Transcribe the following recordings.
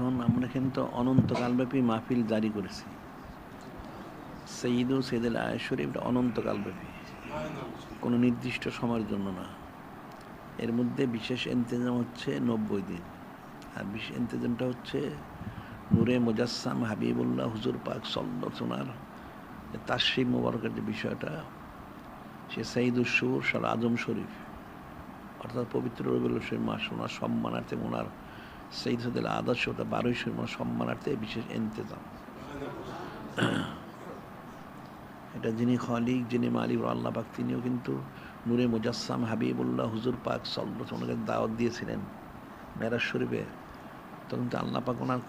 এখন আমরা কিন্তু অনন্তকালব্যাপী মাহফিল জারি করেছি। সঈদ ও সৈয়দুল আয়েশ শরীফ এটা অনন্তকালব্যাপী, কোনো নির্দিষ্ট সময়ের জন্য না। এর মধ্যে বিশেষ ইন্তেজাম হচ্ছে 90 দিন, আর বিশেষ ইন্তেজামটা হচ্ছে নূরে মুজাসসাম হাবিবুল্লাহ হুজুর পাক সল্লল্লাহু তাশরিফ মোবারকের যে বিষয়টা, সে সঈদুস শুর শাল আজম শরীফ, অর্থাৎ পবিত্র রবিউল শরীফ মাস, ওনার সম্মানার্থে ওনার সঈদ সৈয়দুল আদর্শ 12 শরীফ সম্মানার্থে বিশেষ ইন্তেজাম। এটা যিনি খালিক, যিনি মালিক আল্লাহ পাক, তিনিও কিন্তু নূরে মুজাসসাম হাবিবুল্লাহ হুজুর পাক সল্লল্লাহু আলাইহি ওয়াসাল্লাম দাওয়াত দিয়েছিলেন মেরাজ শরীফে। তখন তো আল্লাহ পাক ওনার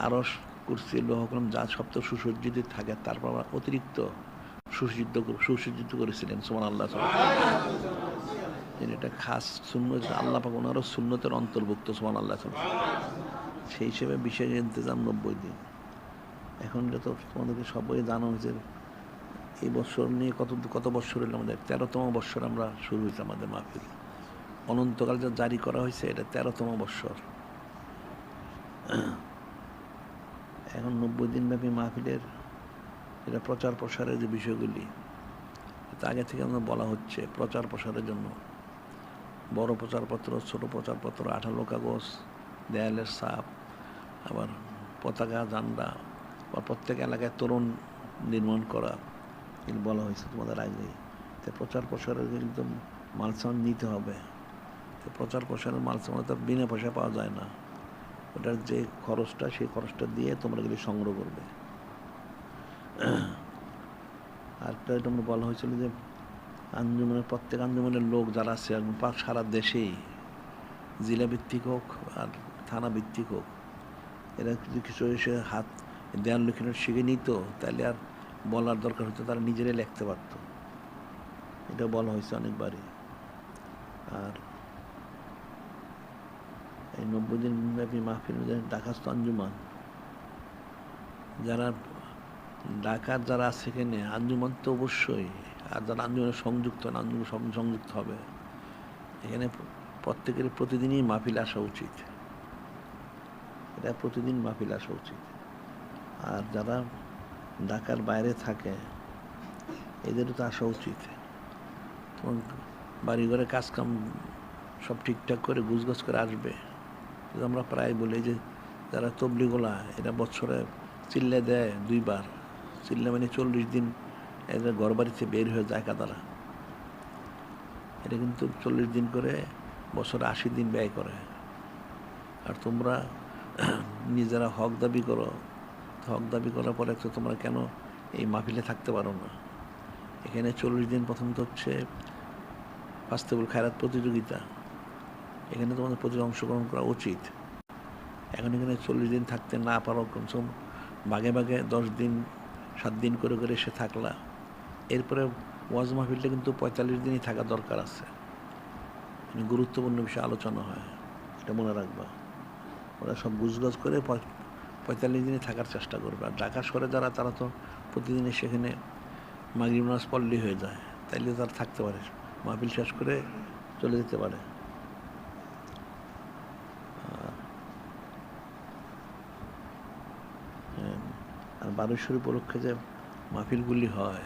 আরশ, কুরসি, লৌহ কলম যা সপ্ত সুসজ্জিত থাকে, তারপর অতিরিক্ত সুসজ্জিত করেছিলেন। সুবহানাল্লাহ। এটা খাস সুন্নত, আল্লাহ পাক ওনারও সুন্নতের অন্তর্ভুক্ত। সুবহানাল্লাহ। সেই হিসেবে বিশেষ ইন্তেজাম 90 দিন। এখন এটা তো তোমাদেরকে সবাই জানা হয়েছে, এই বছর নিয়ে কত বছর হলো আমাদের 13তম বছর আমরা শুরু হয়েছে আমাদের মাহফিল। অনন্তকাল যা জারি করা হয়েছে এটা 13তম বছর। এখন 90 দিনব্যাপী মাহফিলের এটা প্রচার প্রসারের যে বিষয়গুলি, এটা আগে থেকে আমরা বলা হচ্ছে প্রচার প্রসারের জন্য। বড় প্রচারপত্র, ছোট প্রচারপত্র, 18 কাগজ, দেয়ালের ছাপ, আবার পতাকা, ঝান্ডা, বা প্রত্যেক এলাকায় তোরণ নির্মাণ করা, এগুলো বলা হয়েছে তোমাদের আগেই। তো প্রচার প্রসারের কিন্তু মালসামান নিতে হবে। তো প্রচার প্রসারের মালসামান তো বিনা পয়সা পাওয়া যায় না। ওটার যে খরচটা, সেই খরচটা দিয়ে তোমরা এগুলি সংগ্রহ করবে। আরেকটা তোমরা বলা হয়েছিল যে আঞ্জুমানের, প্রত্যেক আঞ্জুমানের লোক যারা আছে সারা দেশেই, জেলা ভিত্তিক হোক আর থানা ভিত্তিক হোক, এরা যদি কিছু এসে হাত দেয়াল লিখে শিখে নিত, তাহলে আর বলার দরকার হতো, তারা নিজেরাই লিখতে পারত। এটা বলা হয়েছে অনেকবারই। আর এই 90 দিন ব্যাপী মাহফিল ঢাকাস্থ আঞ্জুমান, যারা ঢাকার যারা আছে এখানে, আঞ্জুমান তো অবশ্যই, আর যারা আঞ্জুমানে সংযুক্ত না, আঞ্জুমান সংযুক্ত হবে। এখানে প্রত্যেকের প্রতিদিনই মাহফিল আসা উচিত। এটা প্রতিদিন মাহফিল আসা উচিত। আর যারা ঢাকার বাইরে থাকে, এদেরও তো আসা উচিত। তোমার বাড়িঘরে কাজকাম সব ঠিকঠাক করে গুছগাছ করে আসবে। আমরা প্রায় বলি যে যারা তবলিগোলা, এরা বছরে চিল্লা দেয় 2 বার। চিল্লা মানে 40 দিন এরা ঘর বাড়িতে বের হয়ে যায় কাদারা। এটা কিন্তু 40 দিন করে বছরে 80 দিন ব্যয় করে। আর তোমরা নিজেরা হক দাবি করো, হক দাবি করার পরে তো তোমরা কেন এই মাহফিলে থাকতে পারো না? এখানে 40 দিন প্রথম তো হচ্ছে ফাস্তেবুল খায়রাত প্রতিযোগিতা, এখানে তোমাদের প্রতি অংশগ্রহণ করা উচিত। এখন এখানে 40 দিন থাকতে না পারো, কমসে কম ভাগে ভাগে 10 দিন 7 দিন করে করে এসে থাকলা। এরপরে ওয়াজ মাহফিলটা কিন্তু 45 দিনই থাকা দরকার আছে। গুরুত্বপূর্ণ বিষয় আলোচনা হয়, এটা মনে রাখবা। ওরা সব গুজগাজ করে 45 দিনে থাকার চেষ্টা করবে। আর ঢাকা শহরে যারা, তারা তো প্রতিদিনে সেখানে মাগরিব নামাজ পড়লেই হয়ে যায়, তাইলে তারা থাকতে পারে, মাহফিল শেষ করে চলে যেতে পারে। আর 12 শরীফ উপলক্ষে যে মাহফিলগুলি হয়,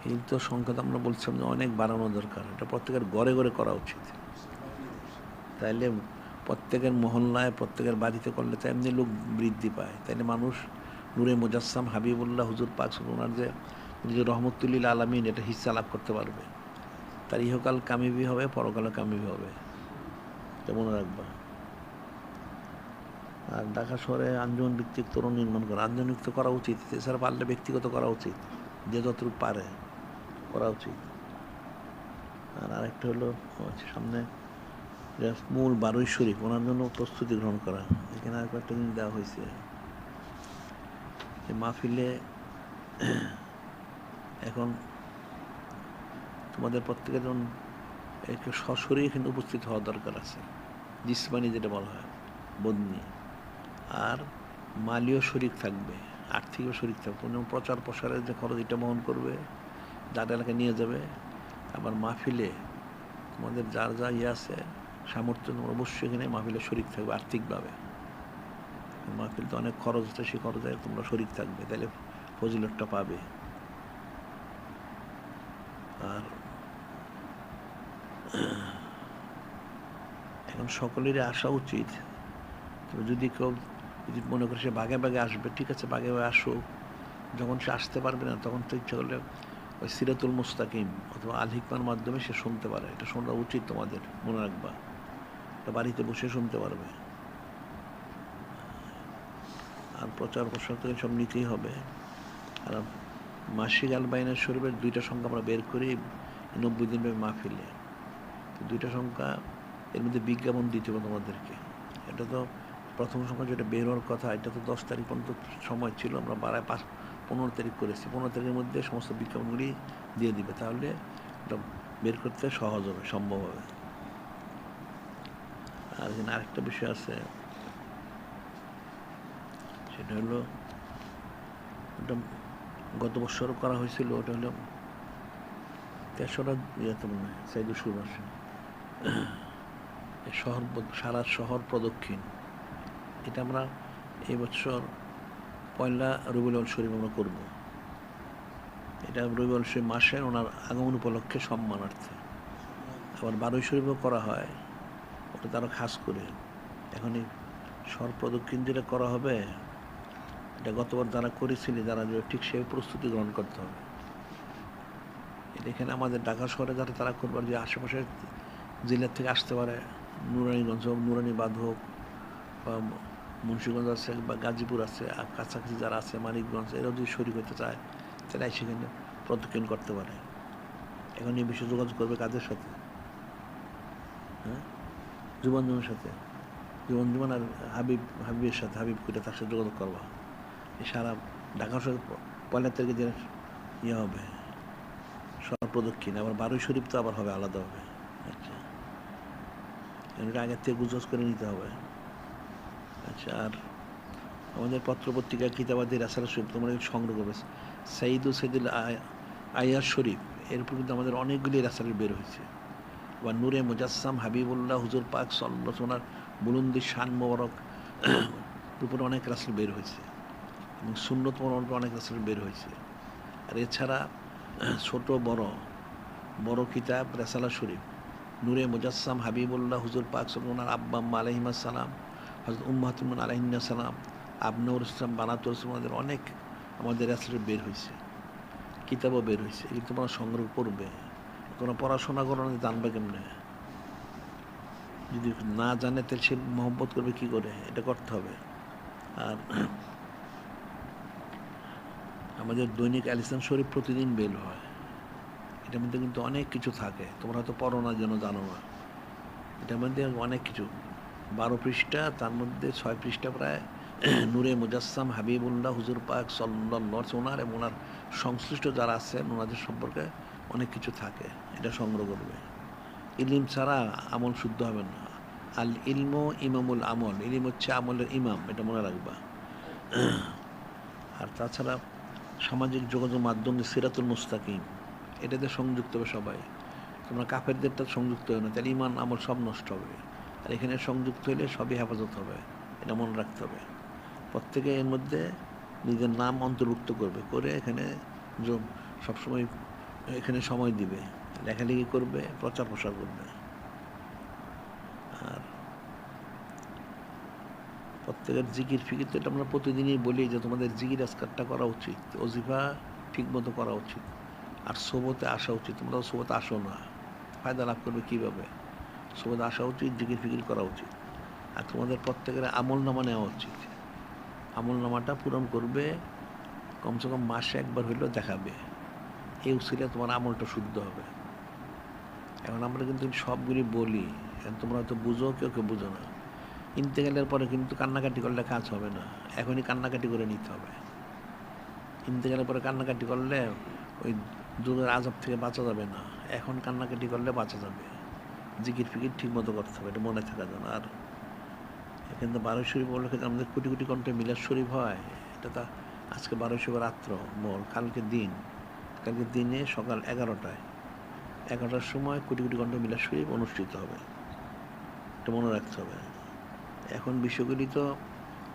এই তো সংখ্যা তো আমরা বলছিলাম যে অনেক বাড়ানো দরকার। এটা প্রত্যেকের ঘরে ঘরে করা উচিত। তাইলে প্রত্যেকের মহল্লায়, প্রত্যেকের বাড়িতে করলে তো এমনি লোক বৃদ্ধি পায়। তাইলে মানুষ নূরে মুজাসসাম হাবিবুল্লাহ হুজুর পাক ওনার যে রহমতুল্লিল আলামিন, এটা হিস্সা লাভ করতে পারবে। তার ইহকাল কামিবি হবে, পরকালে কামিবি হবে, এটা মনে রাখবা। আর ঢাকা শহরে আঞ্জুমান ভিত্তিক তরুণ নির্মাণ করা, আঞ্জুমান ভিত্তিক করা উচিত। এছাড়া পারলে ব্যক্তিগত করা উচিত, যে যতটুকু পারে করা উচিত। আর আরেকটা হলো সামনে মূল 12 শরীফ, ওনার জন্য প্রস্তুতি গ্রহণ করা। এখানে আর কয়েকটা জিনিস দেওয়া হয়েছে। যে মাহফিলে এখন তোমাদের প্রত্যেকের জন্য একটু সশরীরে কিন্তু উপস্থিত হওয়া দরকার আছে। জিসমানি যেটা বলা হয়, বদনি। আর মালীয় শরীক থাকবে, আর্থিকও শরীক থাকবে। যেমন প্রচার প্রসারের যে খরচ, এটা বহন করবে, যার এলাকায় নিয়ে যাবে। আবার মাহফিলে তোমাদের যার যা ইয়ে আছে সামর্থ্য, অবশ্যই এখানে মাহফিলে শরীক থাকবে আর্থিকভাবে। মাহফিল তো অনেক খরচ আছে, সেই খরচে তোমরা শরীক থাকবে, তাহলে ফজিলতটা পাবে। আর এখন সকলেরই আসা উচিত। তবে যদি কেউ যদি মনে করে সে বাগে বাগে আসবে, ঠিক আছে, বাগে বাগে আসুক। যখন সে আসতে পারবে না তখন তো ইচ্ছা করলে ওই সিরাতুল মুস্তাকিম অথবা আল হিকমার মাধ্যমে সে শুনতে পারে। এটা শোনা উচিত তোমাদের, মনে রাখবা। এটা বাড়িতে বসে শুনতে পারবে। আর প্রচার প্রসার থেকে সব নিতেই হবে। আর মাসিক আল বাইনের শরীফের 2টা সংখ্যা আমরা বের করি 90 দিন ব্যাপী মাহফিলে। তো 2টা সংখ্যা, এর মধ্যে বিজ্ঞাপন দিতে হবে তোমাদেরকে। এটা তো প্রথম সংখ্যা যেটা বের হওয়ার কথা, এটা তো 10 তারিখ পর্যন্ত সময় ছিল, আমরা বাড়ায় 15 তারিখ করেছি। 15 তারিখের মধ্যে সমস্ত বিজ্ঞাপনগুলি দিয়ে দিবে, তাহলে এটা বের করতে সহজ হবে, সম্ভব হবে। আর এখানে আরেকটা বিষয় আছে, সেটা হলো ওটা গত বছর করা হয়েছিল। ওটা হলো 3রা ইয়েতে মনে হয় সাইদুল সুর আসে শহর, সারা শহর প্রদক্ষিণ। এটা আমরা এই বছর 1 রবিউল আউয়াল শরীফ আমরা করব। এটা রবিউল আউয়াল শরীফ মাসে ওনার আগমন উপলক্ষে সম্মানার্থে। আবার 12 শরীফও করা হয়, ওটা তারা খাস করে। এখন এই শহর প্রদক্ষিণ যেটা করা হবে, এটা গতবার যারা করেছিলি, যারা ঠিক সেই প্রস্তুতি গ্রহণ করতে হবে। এটা এখানে আমাদের ঢাকা শহরে যারা তারা করবার, যে আশেপাশের জেলার থেকে আসতে পারে, নুরানীগঞ্জ হোক, নুরানীবাদ হোক, বা মুন্সিগঞ্জ আছে, বা গাজীপুর আছে, আর কাছাকাছি যারা আছে মানিকগঞ্জ, এরাও যদি শরীর হতে চায় তাহলে সেখানে প্রদক্ষিণ করতে পারে। এখন এই বিষয়ে যোগাযোগ করবে কাদের সাথে? হ্যাঁ, জীবনের সাথে, জীবন আর হাবিবের সাথে, হাবিব করে তার সাথে যোগাযোগ করবা। এই সারা ঢাকা শহর 1 তারিখে যে ইয়ে হবে শহর প্রদক্ষিণ, আবার 12 শরীফ তো আবার হবে আলাদা হবে। আচ্ছা, এটা আগের থেকে গুজরাজ করে নিতে হবে। আচ্ছা, আর আমাদের পত্রপত্রিকা কিতাবাদি রাসালা শরীফ তোমরা সংগ্রহ করবে। সাইদুল আয়ার শরীফ, এর উপর কিন্তু আমাদের অনেকগুলি রাসাল বের হয়েছে। বা নূরে মুজাসসাম হাবিবুল্লাহ হুজুর পাক সাল্লাল্লাহু ওনার বুলন্দি শান মোবারক উপরে অনেক রাসেল বের হয়েছে, এবং সুন্নত মোবারক অনেক রাসেল বের হয়েছে। আর এছাড়া ছোট বড় কিতাব রাসালা শরীফ, নূরে মুজাসসাম হাবিবুল্লাহ হুজুর পাক সাল্লাল্লাহু ওনার আব্বা আম্মা আলাইহিস সালাম, হযরত উম্মাহাতুল আলাইহিস সালাম, আবনাউর ইসলাম, বানাতুল ইসলাম, আমাদের রাসেল বের হয়েছে, কিতাবও বের হয়েছে। এগুলো তোমরা সংগ্রহ করবে। তোমরা পড়াশোনা করো না, জানবে কেমনে? যদি না জানে তাহলে সে মহব্বত করবে কি করে? এটা করতে হবে। আর আমাদের দৈনিক আল ইসলাম শরীফ প্রতিদিন বের হয়। এটার মধ্যে কিন্তু অনেক কিছু থাকে, তোমরা হয়তো পড়ো না, যেন জানো না। এটার মধ্যে অনেক কিছু, 12 পৃষ্ঠা, তার মধ্যে 6 পৃষ্ঠা প্রায় নূরে মুজাসসাম হাবিবুল্লাহ হুজুর পাক সাল্লাল্লাহু ওনার এবং ওনার সংশ্লিষ্ট যারা আছেন ওনাদের সম্পর্কে অনেক কিছু থাকে। এটা সংগ্রহ করবে। ইলম ছাড়া আমল শুদ্ধ হবে না। আল ইলমু ইমামুল আমল, ইলম হচ্ছে আমলের ইমাম, এটা মনে রাখবা। আর তাছাড়া সামাজিক যোগাযোগ মাধ্যম সিরাতুল মুস্তাকিম, এটাতে সংযুক্ত হবে সবাই। তোমরা কাফেরদেরটা সংযুক্ত হবে না, তাহলে ইমান আমল সব নষ্ট হবে। আর এখানে সংযুক্ত হলে সবই হেফাজত হবে, এটা মনে রাখতে হবে। প্রত্যেকে এর মধ্যে নিজের নাম অন্তর্ভুক্ত করবে, করে এখানে সবসময় এখানে সময় দিবে, লেখালেখি করবে, প্রচার প্রসার করবে। আর প্রত্যেকের জিকির ফিকির তো এটা আমরা প্রতিদিনই বলি যে তোমাদের জিকির আজকারটা করা উচিত, ওজিফা ঠিক মতো করা উচিত, আর সোবতে আসা উচিত। তোমরা সোবতে আসো না, ফায়দা লাভ করবে কীভাবে? সোবতে আসা উচিত, জিকির ফিকির করা উচিত। আর তোমাদের প্রত্যেকের আমল নামা নেওয়া উচিত। আমল নামাটা পূরণ করবে, কমসে কম মাসে একবার হইলেও দেখাবে। এই উসিলে তোমার আমলটা শুদ্ধ হবে। এখন আমরা কিন্তু সবগুলি বলি, তোমরা হয়তো বুঝো, কেউ কেউ বুঝো না। ইন্তেকালের পরে কিন্তু কান্নাকাটি করলে কাজ হবে না, এখনই কান্নাকাটি করে নিতে হবে। ইন্তেকালের পরে কান্নাকাটি করলে ওই যুগের আযাব থেকে বাঁচা যাবে না, এখন কান্নাকাটি করলে বাঁচা যাবে। জিকির ফিকির ঠিক মতো করতে হবে, এটা মনে থাকা যেন। আর এখানে তো 12 শরীফ বললে আমাদের কোটি কোটি কণ্ঠে মিলাদ শরীফ হয়। এটা তো আজকে 12 শরীফ রাত্র বল, কালকে দিনে সকাল 11টার সময় কোটি কোটি কণ্ঠে মিলাদ শরীফ অনুষ্ঠিত হবে, এটা মনে রাখতে হবে। এখন বিষয়গুলি তো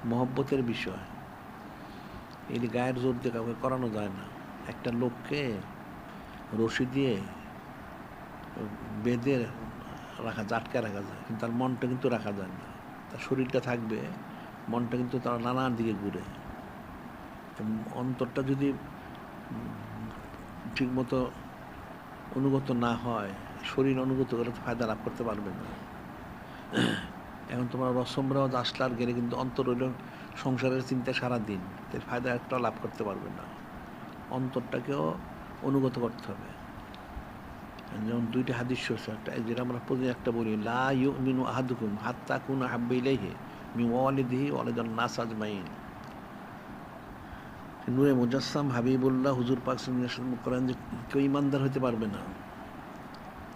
মহব্বতের বিষয়। এই গায়ের জোর দিয়ে কাউকে করানো যায় না। একটা লোককে রশি দিয়ে বেঁধে রাখা যায়, আটকে রাখা যায়, কিন্তু তার মনটা কিন্তু রাখা যায় না। তার শরীরটা থাকবে, মনটা কিন্তু তার নানান দিকে ঘুরে। অন্তরটা যদি ঠিকমতো অনুগত না হয়, শরীর অনুগত করে ফায়দা লাভ করতে পারবে না। এখন তোমার রসমরাজ আসলার গেলে কিন্তু অন্তর হইল সংসারের চিন্তা সারাদিন, এর ফায়দা একটা লাভ করতে পারবে না। অন্তরটাকেও অনুগত করতে হবে। যেমন দুইটা হাদিস একটা, যেটা আমরা প্রতিদিন একটা বলি, লা ইউমিনু আহাদুকুম হাত্তা কুনা হাব্বা ইলাইহি মিন ওয়ালিদিহি ওয়া ওয়ালিদান নাস আজমাইন। নূরে মুজাসসাম হাবিবুল্লাহ হুজুর পাক সাল্লাল্লাহু আলাইহি ওয়াসাল্লাম করেন যে কেউ ইমানদার হতে পারবে না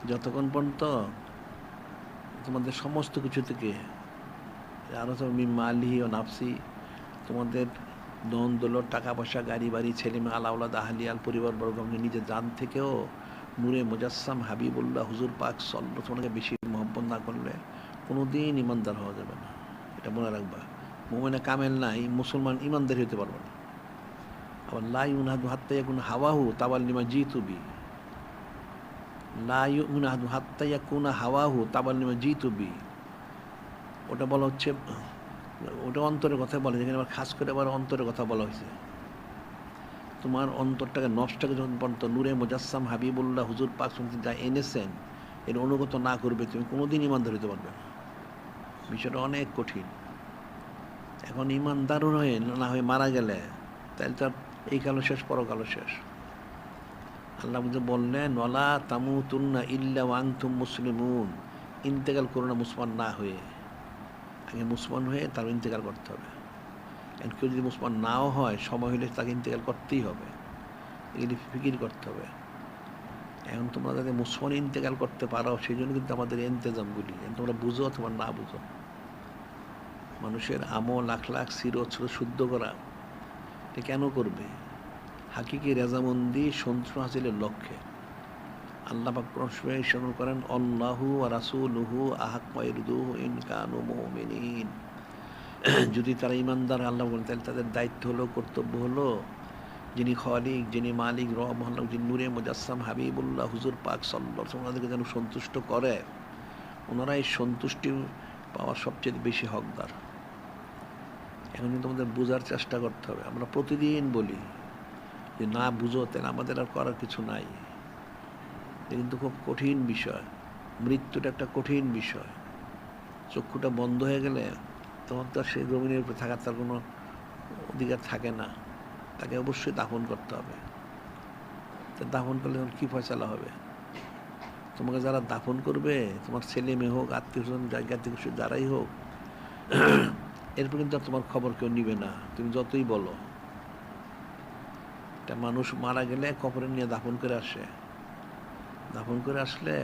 যতক্ষণ পর্যন্ত তোমাদের সমস্ত কিছু থেকে, আরও তো মিম্মা আলিহি ও নাফসি, তোমাদের ধন দৌলত, টাকা পয়সা, গাড়ি বাড়ি, ছেলে মেয়ে, আলাউলাদ, আহলিয়াল, পরিবারবর্গ, নিজের জান থেকেও নূরে মুজাসসাম হাবিবুল্লাহ হুজুর পাক সাল্লাল্লাহু আলাইহি ওয়াসাল্লামকে বেশি মহব্বত না করলে কোনোদিন ইমানদার হওয়া যাবে না। এটা মনে রাখবা। মুমিনে কামেল নাই, মুসলমান ইমানদার হতে পারবে না। আবার লা ইউমিনু হাত্তা ইয়াকুনা হাওয়াহু তাবাল লিমা জিতু বি, লা ইউমিনু হাত্তা ইয়াকুনা হাওয়াহু তাবাল লিমা জিতু বি, ওটা বলা হচ্ছে, ওটা অন্তরের কথা বলে, যেখানে আবার খাস করে আবার অন্তরের কথা বলা হয়েছে। তোমার অন্তরটাকে, নফসটাকে যখন পর্যন্ত নূরে মুজাসসাম হাবিবুল্লাহ হুজুর পাক যা এনেছেন এর অনুগত না করবে, তুমি কোনোদিন ইমানদার হতে পারবে না। বিষয়টা অনেক কঠিন। এখন ইমানদার হয়ে না হয়ে মারা গেলে তাহলে তার এই কালো শেষ, পরকালো শেষ। আল্লাহ বললেন, ওয়ালা তামুতুন্না ইল্লা ওয়া আনতুম মুসলিমুন, ইন্তেকাল করো না মুসলমান না হয়ে, আগে মুসলমান হয়ে তার ইন্তেকাল করতে হবে। কেউ যদি মুসলমান নাও হয়, সময় হলে তাকে ইন্তেকাল করতেই হবে। এগুলি ফিকির করতে হবে। এখন তোমরা যাতে মুসলমান ইন্তেকাল করতে পারো, সেই জন্য কিন্তু আমাদের ইন্তেজামগুলি, তোমরা বুঝো অথবা না বুঝো। মানুষের আমল, আখলাক, সিরত শুদ্ধ করা, এটা কেন করবে? হাকিকি রেজামন্দি, সন্তুষ্ট হাসিলের লক্ষ্যে। আল্লাহ পাক কোরআনে করেন, আল্লাহু ওয়া রাসূলুহু আহাক্কু ইরদুহু ইন কানু মুমিনিন। যদি তারা ইমানদার, আল্লাহ বলেন, তাহলে তাদের দায়িত্ব হলো, কর্তব্য হলো, যিনি খালিক, যিনি মালিক, রব, যিনি নূরে মুজাসসাম হাবিবুল্লাহ হুজুর পাক সাল্লাল্লাহু আলাইহি ওয়াসাল্লামকে যেন সন্তুষ্ট করে, ওনারা এই সন্তুষ্টি পাওয়ার সবচেয়ে বেশি হকদার। এখন কিন্তু আমাদের বোঝার চেষ্টা করতে হবে। আমরা প্রতিদিন বলি যে না বুঝো, তাহলে আমাদের আর করার কিছু নাই। এটা কিন্তু খুব কঠিন বিষয়। মৃত্যুটা একটা কঠিন বিষয়। চক্ষুটা বন্ধ হয়ে গেলে তখন তো সেই জমিনের উপরে থাকার তার কোনো অধিকার থাকে না। তাকে অবশ্যই দাফন করতে হবে। তা দাফন করলে তখন কী ফয়সালা হবে? তোমাকে যারা দাফন করবে, তোমার ছেলে মেয়ে হোক, আত্মীয় স্বজন, জায়গা থেকে যারাই হোক, এরপর কিন্তু আর তোমার খবর কেউ নিবে না, তুমি যতই বলো। একটা মানুষ মারা গেলে কবরে নিয়ে দাফন করে আসে, দাফন করে আসলে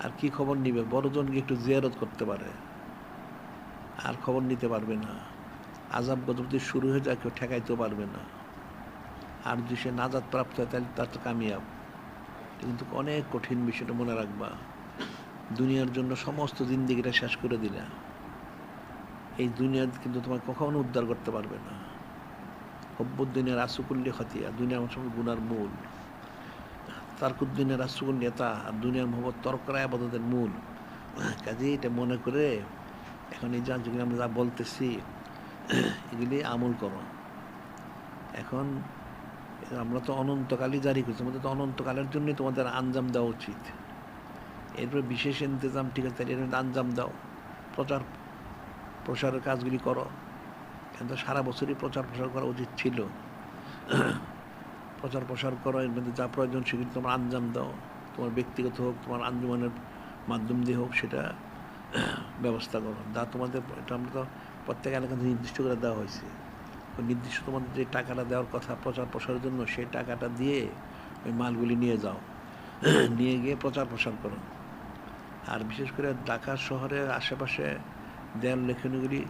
আর কি খবর নিবে? বড়জনকে একটু জিয়ারত করতে পারে, আর খবর নিতে পারবে না। আযাব গজব যদি শুরু হয়ে যায়, কেউ ঠেকাইতেও পারবে না। আর যদি সে নাজাত প্রাপ্ত হয়, তাহলে তার তো কামিয়াব। কিন্তু অনেক কঠিন বিষয়টা মনে রাখবা। দুনিয়ার জন্য সমস্ত জিন্দেগিটা শেষ করে দিলে, এই দুনিয়া কিন্তু তোমার কখনো উদ্ধার করতে পারবে না। হব্বুদ্দিনের আসুকুল্লি খতিয়া, দুনিয়ার সঙ্গে গুনার মূল। তারকুদ্দিনের আসুকুল্লিয়াতা, আর দুনিয়ার মোহাম্মদ তরকরা আবাদতের মূল। কাজে এটা মনে করে এখন এই যেগুলি আমরা যা বলতেছি, এগুলি আমল করো। এখন আমরা তো অনন্তকালই জারি করছি, আমাদের তো অনন্তকালের জন্যই তোমাদের আঞ্জাম দেওয়া উচিত। এরপরে বিশেষ ইন্তজাম, ঠিক আছে, এর আঞ্জাম দাও, প্রসারের কাজগুলি করো। কিন্তু সারা বছরই প্রচার প্রসার করা উচিত ছিল। প্রচার প্রসার করো, এর মধ্যে যা প্রয়োজন সেগুলি তোমার আঞ্জাম দাও। তোমার ব্যক্তিগত হোক, তোমার আঞ্জুমানের মাধ্যম দিয়ে হোক, সেটা ব্যবস্থা করো। যা তোমাদের, এটা আমরা তো প্রত্যেক এলাকা নির্দিষ্ট করে দেওয়া হয়েছে। নির্দিষ্ট তোমাদের যে টাকাটা দেওয়ার কথা প্রচার প্রসারের জন্য, সেই টাকাটা দিয়ে ওই মালগুলি নিয়ে যাও, নিয়ে গিয়ে প্রচার প্রসার করো। আর বিশেষ করে ঢাকা শহরের আশেপাশে দেয়াল লেখনীগুলি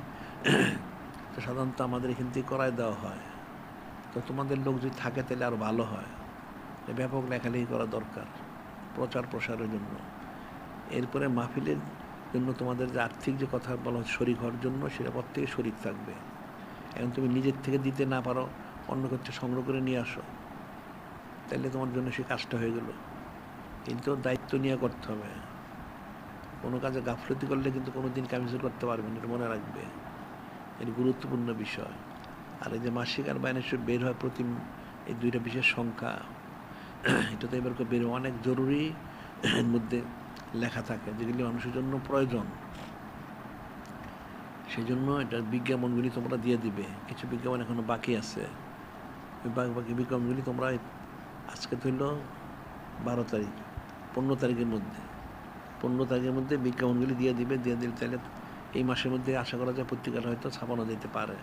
তো সাধারণত আমাদের এখান থেকে করায় দেওয়া হয়। তো তোমাদের লোক যদি থাকে তাহলে আরও ভালো হয়। ব্যাপক লেখালেখি করা দরকার প্রচার প্রসারের জন্য। এরপরে মাহফিলের জন্য তোমাদের যে আর্থিক যে কথা বলা হয় শরিক হওয়ার জন্য, সেটা প্রত্যেকে শরিক থাকবে। এখন তুমি নিজের থেকে দিতে না পারো, অন্য কাছে সংগ্রহ করে নিয়ে আসো, তাহলে তোমার জন্য সেই কাজটা হয়ে গেল। কিন্তু দায়িত্ব নিয়ে করতে হবে। কোনো কাজে গাফলতি করলে কিন্তু কোনো দিন কামিজ করতে পারবে না, এটা মনে রাখবে, এর গুরুত্বপূর্ণ বিষয়। আর এই যে মাসিক আর মাইনেশন বের হয় প্রতি, এই দুইটা বিশেষ সংখ্যা, এটা তো এবার বের অনেক জরুরি এর মধ্যে লেখা থাকে, যেগুলি মানুষের জন্য প্রয়োজন। সেই জন্য এটার বিজ্ঞাপনগুলি তোমরা দিয়ে দিবে। কিছু বিজ্ঞাপন এখনো বাকি আছে, ওই বাকি বিজ্ঞাপনগুলি তোমরা আজকে তো হইল 12 তারিখ, 15 তারিখের মধ্যে 15 তারিখের মধ্যে বিজ্ঞাপনগুলি দিয়ে দিবে। দিয়ে দিলে তাহলে এই মাসের মধ্যে আশা করা যায় পত্রিকাটা হয়তো ছাপানো যেতে পারে।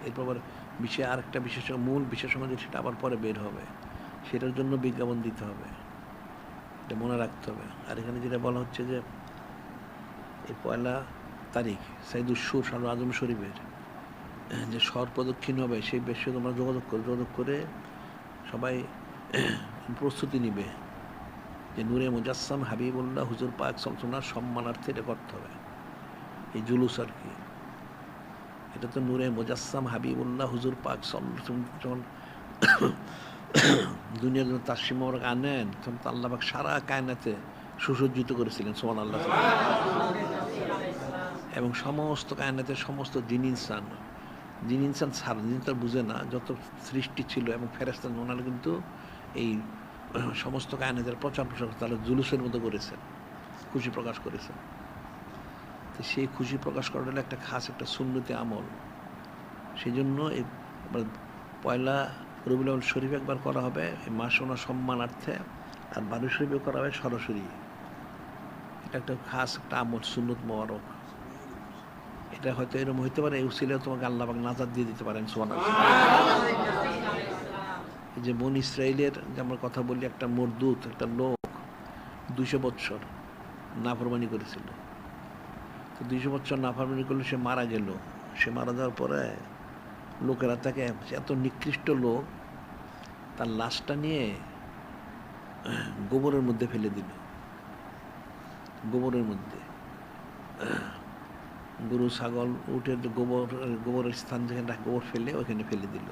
এরপর আবার আরেকটা মূল বিশেষজ্ঞ সেটা আবার পরে বের হবে, সেটার জন্য বিজ্ঞাপন দিতে হবে, এটা মনে রাখতে হবে। আর এখানে যেটা বলা হচ্ছে যে এই 1 তারিখ সাইদুস সুর শাহ আজম শরীফের যে স্বর প্রদক্ষিণ হবে, সেই বিষয়ে তোমরা যোগাযোগ করে সবাই প্রস্তুতি নিবে যে নূরে মুজাসসাম হাবিবুল্লাহ হুজুর পাক সাল্লাল্লাহু সম্মানার্থে এটা করতে হবে। এই জুলুস আর কি, এটা তো নূরে মুজাসসাম হাবিবুল্লাহ হুজুর পাক সাল্লাল্লাহু যখন দুনিয়ার জন্য তাসলিম মোবারক আনেন, তখন তো আল্লাহ পাক সারা কায়নাতে সুসজ্জিত করেছিলেন, সুবহানাল্লাহ। এবং সমস্ত কায়নাতের সমস্ত জিন ইনসান ছাড়া, জিন তো বুঝে না, যত সৃষ্টি ছিল এবং ফেরেশতা ওনারা কিন্তু এই সমস্ত কায়নাতের প্রচার তারা জুলুসের মতো করেছেন, খুশি প্রকাশ করেছেন। তো সেই খুশি প্রকাশ করাটা হলো একটা খাস একটা সুন্নতি আমল। সেই জন্য এই 1 রবিউল আউয়াল শরীফ একবার করা হবে এই মাস ওনার সম্মানার্থে, আর 12 শরীফে করা হবে সরাসরি। এটা একটা খাস একটা আমল, সুন্নত মোবারক। এটা হয়তো এরকম হইতে পারে, এই উসিলায় তোমাকে আল্লাহ পাক নাজাত দিয়ে দিতে পারেন, সুবহানাল্লাহ। এই যে বনি ইসরাইলের যে আমরা কথা বলি, একটা মরদুত একটা লোক 200 বৎসর নাফরমানি করেছিল। তো 200 বৎসর নাফরমানি করলে সে মারা গেল। সে মারা যাওয়ার পরে লোকেরা তাকে, এত নিকৃষ্ট লোক, তার লাশটা নিয়ে গোবরের মধ্যে ফেলে দিল। গোবরের মধ্যে গরু ছাগল উঠে গোবরের স্থান যেখানে গোবর ফেলে ওখানে ফেলে দিল।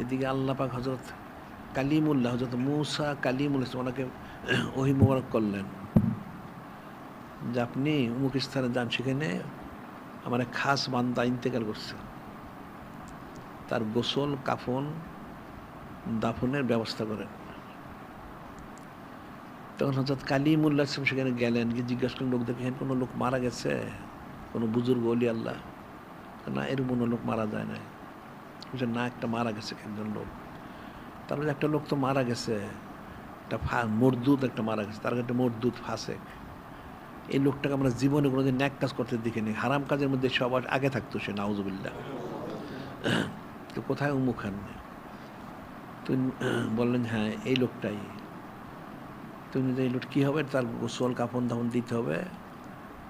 এদিকে আল্লাহ পাক হযরত কালিমুল্লাহ, হযরত মূসা কালিমুল্লাহ ওনাকে ওহী মোবারক করলেন যে আপনি অমুক স্থানে যান, সেখানে আমার এক খাস বান্দা ইন্তেকাল করছে, তার গোসল কাফন দাফনের ব্যবস্থা করেন। তখন হযরত কালিমুল্লাহ সেখানে গেলেন, গিয়ে জিজ্ঞাসা করেন লোকদেরকে, এখানে কোনো লোক মারা গেছে, কোনো বুজুর্গ ওলি আল্লাহ? না, এরকম কোনো লোক মারা যায় না। না, একটা মারা গেছে একজন লোক। তারপরে একটা লোক তো মারা গেছে, একটা মরদুদ একটা মারা গেছে, তার একটা মরদুদ ফাসেক। এই লোকটাকে আমরা জীবনে কোনোদিন ন্যাক কাজ করতে দেখিনি, হারাম কাজের মধ্যে সবার আগে থাকতো সে, নাউজুবিল্লাহ। তো কোথায় উমুখান? তো বললেন হ্যাঁ এই লোকটাই। তুমি এই লোক কী হবে, তার গোসল কাফন দাফন দিতে হবে।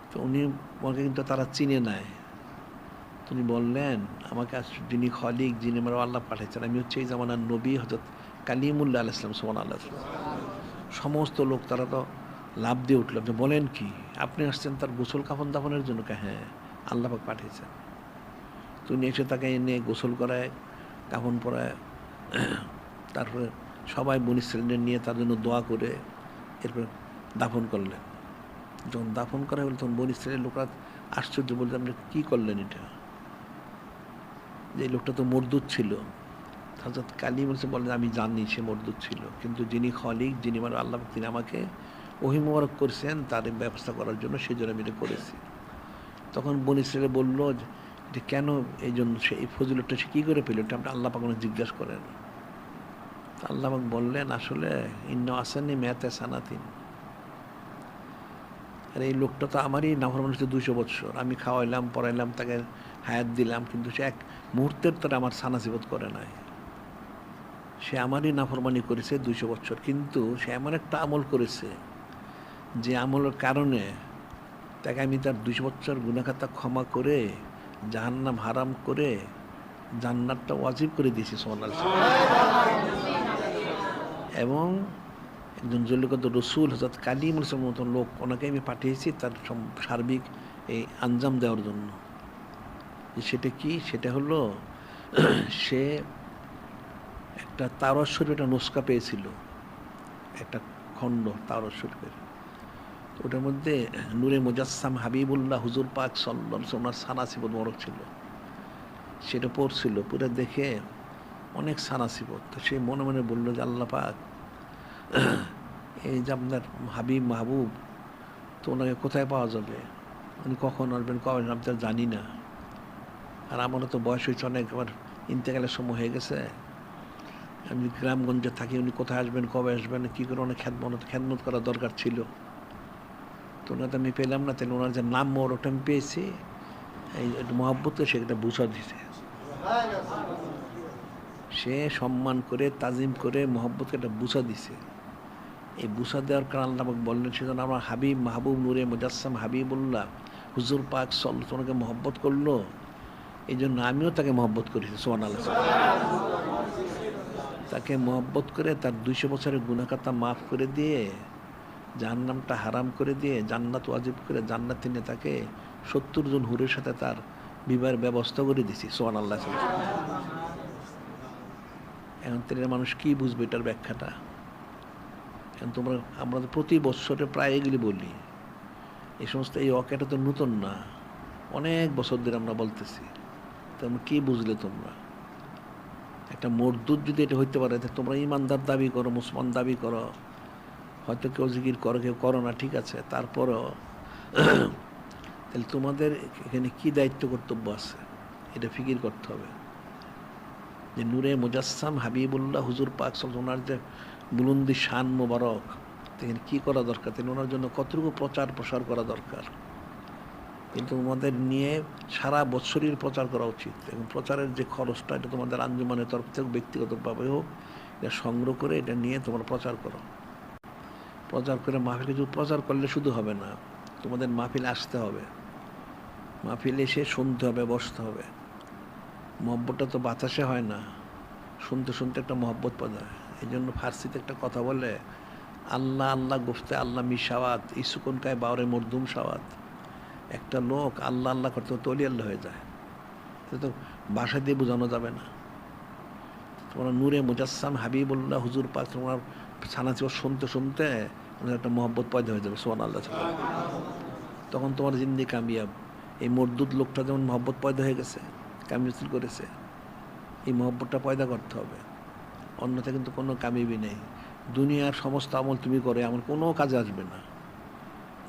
তো উনি আমাকে কিন্তু তারা চিনে নেয়। তিনি বললেন আমাকে যিনি খলিক, যিনি আমার আল্লাহ পাঠিয়েছেন, আমি হচ্ছে এই জামানার নবী হযরত কালিমুল্লাহ আলাইহিস সালাম, সুবহানাল্লাহ। সমস্ত লোক তারা তো লাভ দিয়ে উঠল, যে বলেন কি আপনি আসছেন তার গোসল কাফন দাফনের জন্য? হ্যাঁ, আল্লাহ পাক পাঠিয়েছেন। তুমি এসে তাকে এনে গোসল করায়, কাফন পরায়, তারপরে সবাই বনী ইসরাঈলের নিয়ে তার জন্য দোয়া করে এরপর দাফন করলেন। যখন দাফন করা হলো তখন বনী ইসরাঈলের লোকরা আশ্চর্য, বলতে আপনি কী করলেন এটা? যে লোকটা তো মরদুদ ছিল। হযরত কালিম বলেন আমি জানি সে মরদুদ ছিল, কিন্তু যিনি খলিক, যিনি আমার আল্লাহ, তিনি আমাকে ওহী মোবারক করছেন তার ব্যবস্থা করার জন্য, সেই জন্য আমি এটা করেছি। তখন বনী ইসরাঈল বলল যে কেন এই জন্য সে এই ফজিলতটা সে কী করে পেল, এটা আপনি আল্লাহ পাক জিজ্ঞাসা করেন। আল্লাহ পাক বললেন আসলে ইন্না আসানি মেয়াতে সানাতিন, আর এই লোকটা তো আমারই নাফরমানি হচ্ছে 200 বৎসর। আমি খাওয়াইলাম পড়াইলাম, তাকে হায়াত দিলাম, কিন্তু সে এক মুহূর্তের তারা আমার সানাসিবত করে নাই। সে আমারই নাফরমানি করেছে 200 বৎসর, কিন্তু সে এমন একটা আমল করেছে যে আমলের কারণে তাকে আমি তার 200 বৎসর গুনাহখাতা ক্ষমা করে জাহান্নাম হারাম করে জান্নাতটা ওয়াজিব করে দিয়েছি, সুবহানাল্লাহ। এবং একজন জলিকত রসুল হযরত কালিমুল ইসলামের মতো লোক, ওনাকে আমি পাঠিয়েছি তার সার্বিক এই আঞ্জাম দেওয়ার জন্য। সেটা কি? সেটা হলো সে একটা তাওরাত শরীফে একটা নুসখা পেয়েছিল, একটা খণ্ড তাওরাত শরীফের। ওটার মধ্যে নূরে মুজাসসাম হাবিবুল্লাহ হুজুর পাক সাল্লাল্লাহু আলাইহি ওয়াসাল্লাম ওনার সানাসিবত মোবারক ছিল, সেটা পড়ছিল। পুরো দেখে অনেক সানাসিবত। তো সে মনে মনে বলল যে আল্লাহ পাক, এই যে আপনার হাবিব মাহবুব, তো ওনাকে কোথায় পাওয়া যাবে, উনি কখন আসবেন কবে আসবেন আমি তো জানি না। আর আমারও তো বয়স হয়েছে অনেক, আমার ইন্তেকালের সময় হয়ে গেছে। আমি গ্রামগঞ্জে থাকি, উনি কোথায় আসবেন কবে আসবেন কী করে, অনেক খ্যাদমত করা দরকার ছিল। তো ওনাকে আমি পেলাম না, তাহলে ওনার যে নাম ওটা আমি পেয়েছি, এই একটু মহব্বতকে সে একটা বুঝা দিছে। সে সম্মান করে তাজিম করে মহব্বতকে একটা বুঝা দিছে। এই বুঝা দেওয়ার কারণ আল্লাহ পাক বললেন, সেজন্য আমার হাবিব মাহবুব নূরে মুজাসসাম হাবিবুল্লাহ হুজুর পাক সাল্লাল্লাহু আলাইহি ওয়াসাল্লামকে মহব্বত করলো, এই জন্য আমিও তাকে মহব্বত করেছি। সুবহানাল্লাহ। তাকে মহব্বত করে তার 200 বছরের গুনাহ খাতা মাফ করে দিয়ে, জাহান্নামটা হারাম করে দিয়ে, জান্নাত ওয়াজিব করে জান্নাতে নিয়ে তাকে 70 জন হুরের সাথে তার বিবাহের ব্যবস্থা করে দিছি। সুবহানাল্লাহ। এখন তেলের মানুষ কি বুঝবে এটার ব্যাখ্যাটা? এখন আমরা তো প্রতি বছরে প্রায় এগুলি বলি। এই সমস্ত এই ওয়াকিয়াটা তো নতুন না, অনেক বছর ধরে আমরা বলতেছি। তোমরা কি বুঝলে? তোমরা একটা মরদুদ যদি এটা হইতে পারে, তোমরা ইমানদার দাবি করো, মুসলমান দাবি করো, হয়তো কেউ জিকির করো কেউ করো না, ঠিক আছে, তারপরও তাহলে তোমাদের এখানে কি দায়িত্ব কর্তব্য আছে এটা ফিকির করতে হবে। যে নূরে মুজাসসাম হাবিবুল্লাহ হুজুর পাক সাল্লাল্লাহু আলাইহি ওয়াসাল্লাম, ওনার যে বুলন্দি শান মোবারক, এখানে কী করা দরকার, তাহলে ওনার জন্য কতটুকু প্রচার প্রসার করা দরকার। কিন্তু তোমাদের নিয়ে সারা বৎসরই প্রচার করা উচিত, এবং প্রচারের যে খরচটা এটা তোমাদের আঞ্জুমানের তরফ থেকে ব্যক্তিগতভাবে হোক, এটা সংগ্রহ করে এটা নিয়ে তোমরা প্রচার করো। প্রচার করে মাহফিলে শুধু প্রচার করলে শুধু হবে না, তোমাদের মাহফিলে আসতে হবে, মাহফিলে এসে শুনতে হবে, বসতে হবে। মহব্বতটা তো বাতাসে হয় না, শুনতে শুনতে একটা মহব্বত পয়দা হয়। এই জন্য ফার্সিতে একটা কথা বলে, আল্লাহ আল্লাহ গুফতে আল্লাহ মিশাওয়াত ইসুকুন কায় বাউরে মরদুম সাওয়াত। একটা লোক আল্লাহ আল্লাহ করতে করতে অলি আল্লাহ হয়ে যায়, এটা তো ভাষা দিয়ে বোঝানো যাবে না। তোমরা নূরে মুজাসসাম হাবিবুল্লাহ হুজুর পাক তোমার সানাচিও শুনতে শুনতে একটা মহব্বত পয়দা হয়ে যাবে। সুবহানাল্লাহ। তখন তোমার জিন্দি কামিয়াব। এই মরদুদ লোকটা যেমন মহব্বত পয়দা হয়ে গেছে, কামিয়াবি করেছে, এই মহব্বতটা পয়দা করতে হবে, অন্যথা কিন্তু কোনো কামিয়াবি নেই। দুনিয়ার সমস্ত আমল তুমি করে এমন কোনো কাজে আসবে না,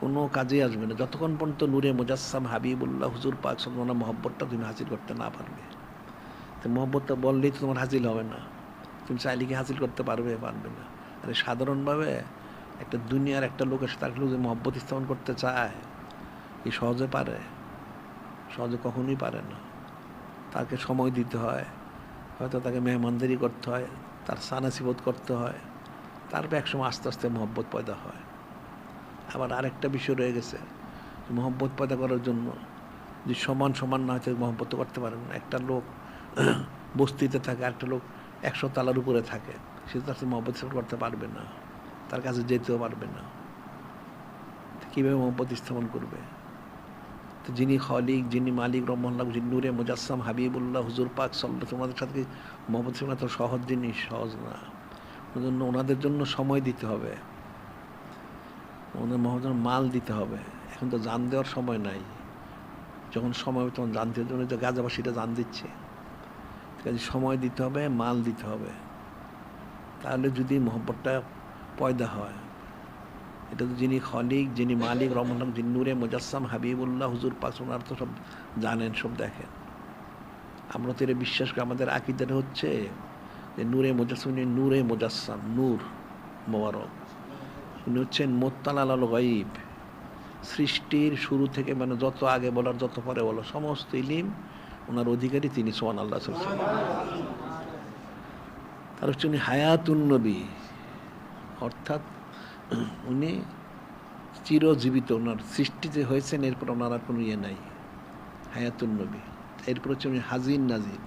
কোনো কাজে আসবে না যতক্ষণ পর্যন্ত নূরে মুজাসসাম হাবিবুল্লাহ হুজুর পাক সাল্লাল্লাহু আলাইহি ওয়াসাল্লাম মহব্বতটা তুমি হাসিল করতে না পারবে। তো মহব্বতটা বললেই তো তোমার হাসিল হবে না, তুমি চাইলে কি হাসিল করতে পারবে? পারবে না। আরে সাধারণভাবে একটা দুনিয়ার একটা লোকের সাথে একটা লোক যে মহব্বত স্থাপন করতে চায়, কি সহজে পারে? সহজে কখনোই পারে না। তাকে সময় দিতে হয়, হয়তো তাকে মেহমানদারি করতে হয়, তার সানাসিবত করতে হয়, তারপর একসময় আস্তে আস্তে মহব্বত পয়দা হয়। আবার আরেকটা বিষয় রয়ে গেছে, মহব্বত পয়দা করার জন্য যে সমান সমান না হয়তো মহব্বত করতে পারেন না। একটা লোক বস্তিতে থাকে, একটা লোক 100 তালার উপরে থাকে, সে তার সাথে মহব্বত করতে পারবে না, তার কাছে যেতেও পারবে না, কীভাবে মহব্বত স্থাপন করবে? তো যিনি খলিক, যিনি মালিক রহমাল্লাহ, যিনি নূরে মুজাসসাম হাবিবুল্লাহ হুজুর পাক সাল্লাল্লাহু তোমাদের সাথে মহব্বত স্থাপন তো সহজ জিনিস, সহজ না। ওই জন্য ওনাদের জন্য সময় দিতে হবে, ওনাদের মহব্বতের মাল দিতে হবে। এখন তো জান দেওয়ার সময় নাই, যখন সময় হবে তখন জান দেওয়ার জন্য যে গাজাবাসীটা জান দিচ্ছে, কাজে সময় দিতে হবে, মাল দিতে হবে, তাহলে যদি মহব্বতটা পয়দা হয়। এটা তো যিনি খলিক, যিনি মালিক রহমান, যিনি নূরে মুজাসসাম হাবিবুল্লাহ হুজুর পাক ওনার তো সব জানেন, সব দেখেন। আমরা তো এটা বিশ্বাস করি, আমাদের আকীদাটা হচ্ছে যে নূরে মুজাসসাম, নূরে মুজাসসাম, নূর মোবারক, উনি হচ্ছেন মুত্তালা আল গায়ব। সৃষ্টির শুরু থেকে মানে যত আগে বলার যত পরে বলো সমস্ত ইলিম ওনার অধিকারী তিনি। সুবহানাল্লাহ। তার হচ্ছে উনি হায়াতুন নবী, অর্থাৎ উনি চিরজীবিত, ওনার সৃষ্টি যে হয়েছেন এরপর ওনার আর কোনো ইয়ে নাই, হায়াতুন নবী। এরপর হচ্ছে উনি হাজির নাজির।